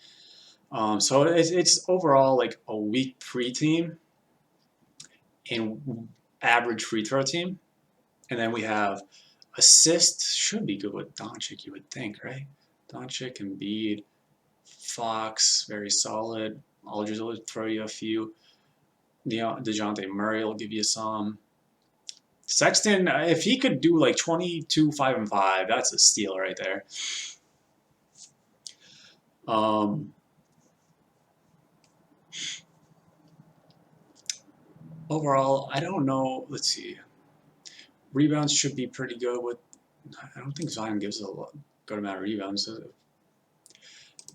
So it's overall like a weak free team and average free throw team. And then we have assists should be good with Doncic, you would think, right? Doncic, Embiid, Fox, very solid. Aldridge will throw you a few. DeJounte Murray will give you some. Sexton, if he could do like 22, 5, and 5, that's a steal right there. Overall, I don't know. Let's see. Rebounds should be pretty good with. I don't think Zion gives a good amount of rebounds.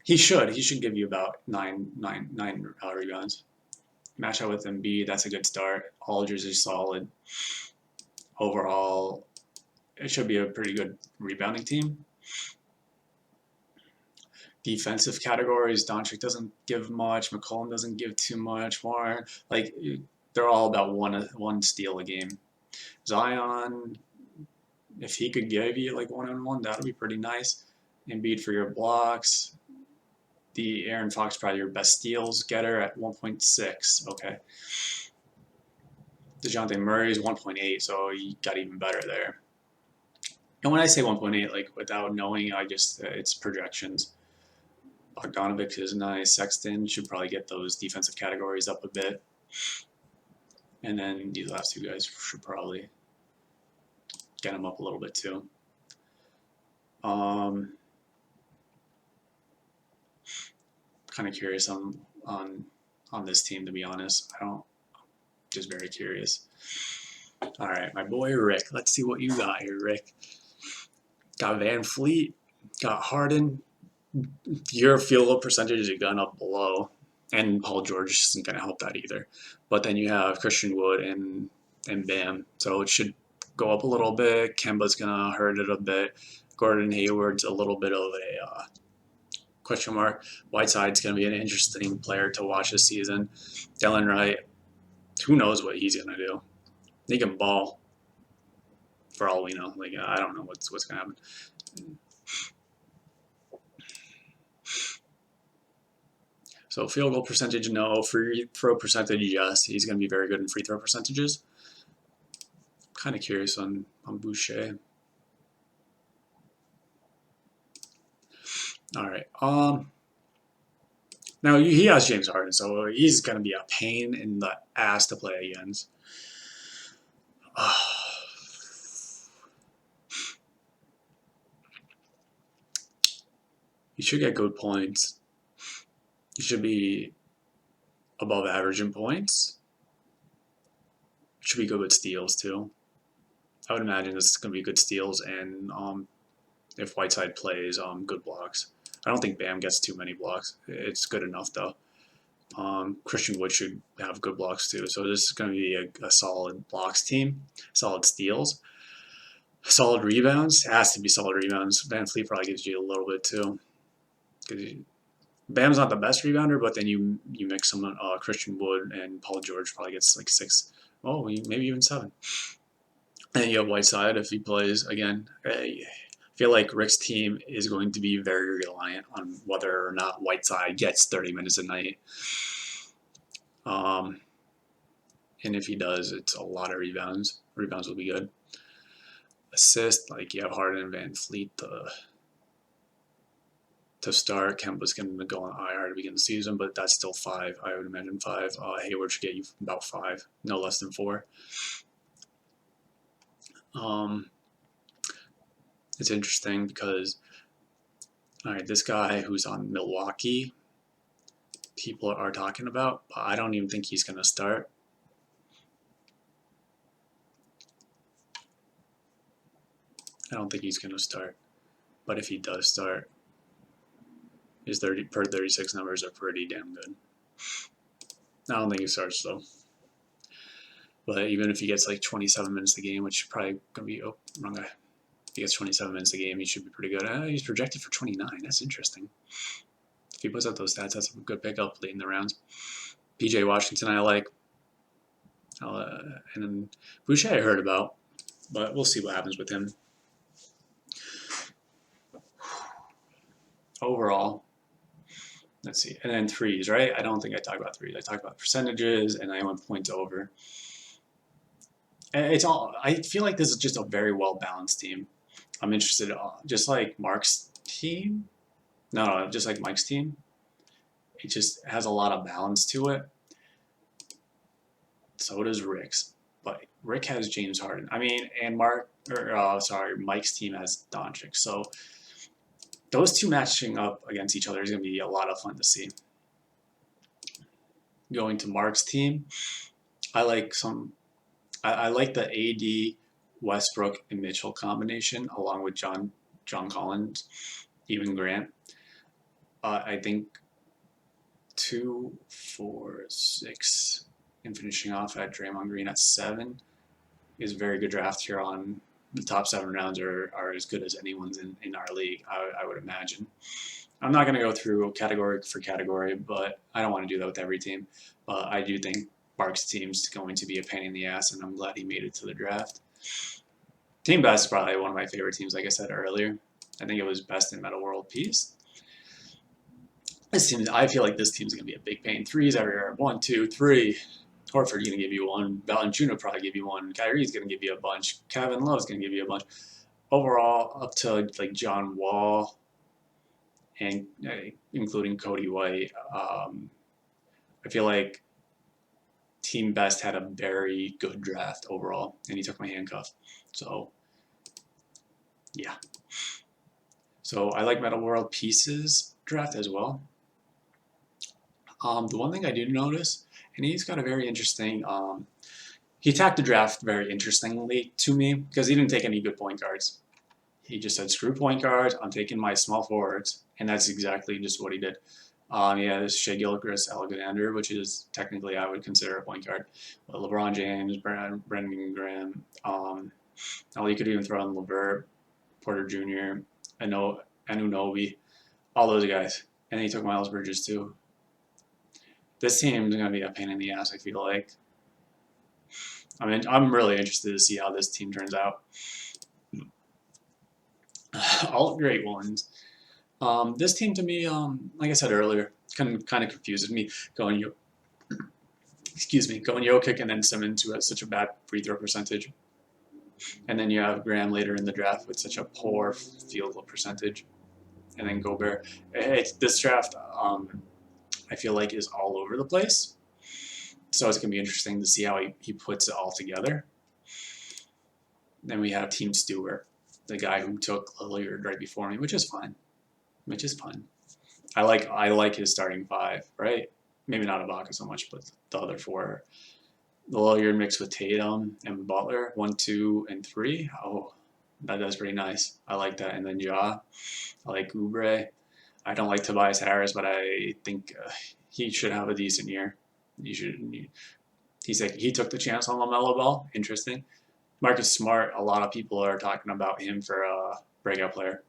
He should. He should give you about nine rebounds. Match up with Embiid. That's a good start. Aldridge is solid. Overall, it should be a pretty good rebounding team. Defensive categories, Doncic doesn't give much. McCollum doesn't give too much. Warren, like they're all about one steal a game. Zion, if he could give you like 1-on-1, that would be pretty nice. Embiid for your blocks. The Aaron Fox probably your best steals getter at 1.6. Okay. DeJounte Murray is 1.8, so you got even better there. And when I say 1.8, like without knowing, it's projections. Bogdanovic is nice. Sexton should probably get those defensive categories up a bit. And then these last two guys should probably get them up a little bit too. Kind of curious on this team, to be honest. Just very curious. All right, my boy Rick. Let's see what you got here, Rick. Got Van Fleet, got Harden, your field goal percentage is gonna blow, and Paul George isn't gonna help that either. But then you have Christian Wood and Bam, so it should go up a little bit. Kemba's gonna hurt it a bit. Gordon Hayward's a little bit of a question mark. Whiteside's gonna be an interesting player to watch this season. Dylan Wright, who knows what he's gonna do? He can ball, for all we know. Like I don't know what's gonna happen. So field goal percentage, no. Free throw percentage, yes. He's going to be very good in free throw percentages. Kind of curious on Boucher. All right. Now he has James Harden, so he's going to be a pain in the ass to play against. He should get good points. He should be above average in points. Should be good with steals too. I would imagine this is going to be good steals and if Whiteside plays, good blocks. I don't think Bam gets too many blocks. It's good enough though. Christian Wood should have good blocks too. So this is going to be a solid blocks team, solid steals, solid rebounds. It has to be solid rebounds. Van Fleet probably gives you a little bit too. Bam's not the best rebounder, but then you mix someone, Christian Wood and Paul George probably gets like 6, maybe even 7. And you have Whiteside if he plays again. I feel like Rick's team is going to be very reliant on whether or not Whiteside gets 30 minutes a night. And if he does, it's a lot of rebounds. Rebounds will be good. Assist, like you have Harden and Van Fleet to start. Kemba's going to go on IR to begin the season, but that's still 5. I would imagine 5. Hayward should get you about 5, no less than 4. It's interesting because, all right, this guy who's on Milwaukee, people are talking about, but I don't even think he's going to start. I don't think he's going to start. But if he does start, his 30 per 36 numbers are pretty damn good. I don't think he starts though. But even if he gets like 27 minutes a game, which is probably going to be, wrong guy. If he gets 27 minutes a game, he should be pretty good. He's projected for 29. That's interesting. If he puts up those stats, that's a good pickup late in the rounds. PJ Washington, I like. And then Boucher I heard about, but we'll see what happens with him. Overall, let's see. And then threes, right? I don't think I talked about threes. I talked about percentages, and I went points over. It's all. I feel like this is just a very well balanced team. I'm interested, just like Mark's team. No, just like Mike's team. It just has a lot of balance to it. So does Rick's, but Rick has James Harden. I mean, and Mike's team has Doncic. So those two matching up against each other is going to be a lot of fun to see. Going to Mark's team, I like the AD, Westbrook, and Mitchell combination, along with John Collins, even Grant. I think 2, 4, 6, and finishing off at Draymond Green at 7 is a very good draft here. On the top 7 rounds are as good as anyone's in our league, I would imagine. I'm not going to go through category for category, but I don't want to do that with every team. But I do think Mark's team's going to be a pain in the ass, and I'm glad he made it to the draft. Team Best is probably one of my favorite teams, like I said earlier. I think it was best in Meta World Peace. This team, I feel like this team's going to be a big pain. 3s everywhere. 1, 2, 3. Horford's going to give you 1. Valanciunas will probably give you 1. Kyrie's going to give you a bunch. Kevin Love's going to give you a bunch. Overall, up to like John Wall and including Cody White, I feel like Team Best had a very good draft overall, and he took my handcuff. So, yeah. So I like Meta World Pieces draft as well. The one thing I did notice, and he's got a very interesting, he attacked the draft very interestingly to me because he didn't take any good point guards. he just said, screw point guards, I'm taking my small forwards. And that's exactly just what he did. Yeah, there's Shea Gilgeous-Alexander, which is technically I would consider a point guard. But LeBron James, Brandon Ingram, you could even throw in LeVert, Porter Jr., Anunoby, all those guys. And then he took Miles Bridges too. This team is going to be a pain in the ass, I feel like. I mean, I'm really interested to see how this team turns out. All great ones. This team to me, like I said earlier, kind of confuses me going Jokic and then Simmons, who has such a bad free throw percentage. And then you have Graham later in the draft with such a poor field goal percentage. And then Gobert. This draft, I feel like, is all over the place. So it's going to be interesting to see how he puts it all together. Then we have Team Stewart, the guy who took Lillard right before me, which is fine. I like his starting five, right? Maybe not Ibaka so much, but the other four. The Lillard mixed with Tatum and Butler, 1, 2, and 3. Oh, that's pretty nice. I like that. And then Ja. I like Oubre. I don't like Tobias Harris, but I think he should have a decent year. He took the chance on LaMelo Ball. Interesting. Marcus Smart. A lot of people are talking about him for a breakout player,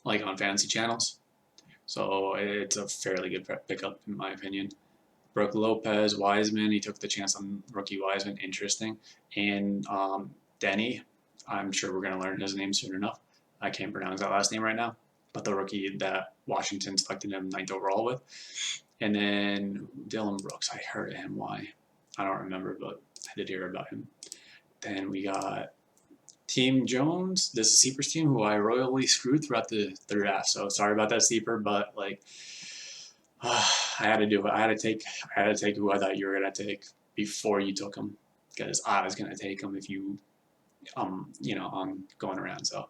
like on fantasy channels. So it's a fairly good pickup in my opinion. Brooke Lopez, Wiseman. He took the chance on rookie Wiseman. Interesting. And Denny. I'm sure we're going to learn his name soon enough. I can't pronounce that last name right now. But the rookie that Washington selected him 9th overall with. And then Dylan Brooks. I heard of him. Why? I don't remember, but I did hear about him. Then we got Team Jones. This is Seeper's team, who I royally screwed throughout the draft. So sorry about that, Seeper, but like I had to do it. I had to take who I thought you were gonna take before you took him, because I was gonna take him if you, going around. So,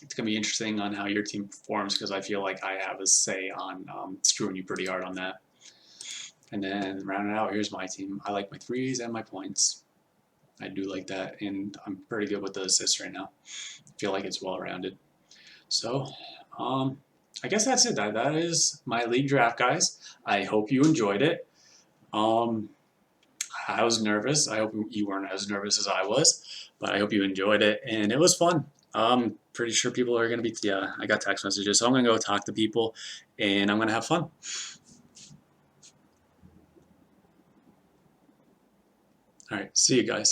it's gonna be interesting on how your team performs, because I feel like I have a say on screwing you pretty hard on that. And then round it out, here's my team. I like my threes and my points. I do like that, and I'm pretty good with the assists right now. I feel like it's well-rounded. So, I guess that's it. That is my league draft, guys. I hope you enjoyed it. I was nervous. I hope you weren't as nervous as I was, but I hope you enjoyed it, and it was fun. I'm pretty sure people are going to be, yeah, I got text messages, so I'm going to go talk to people, and I'm going to have fun. All right, see you guys.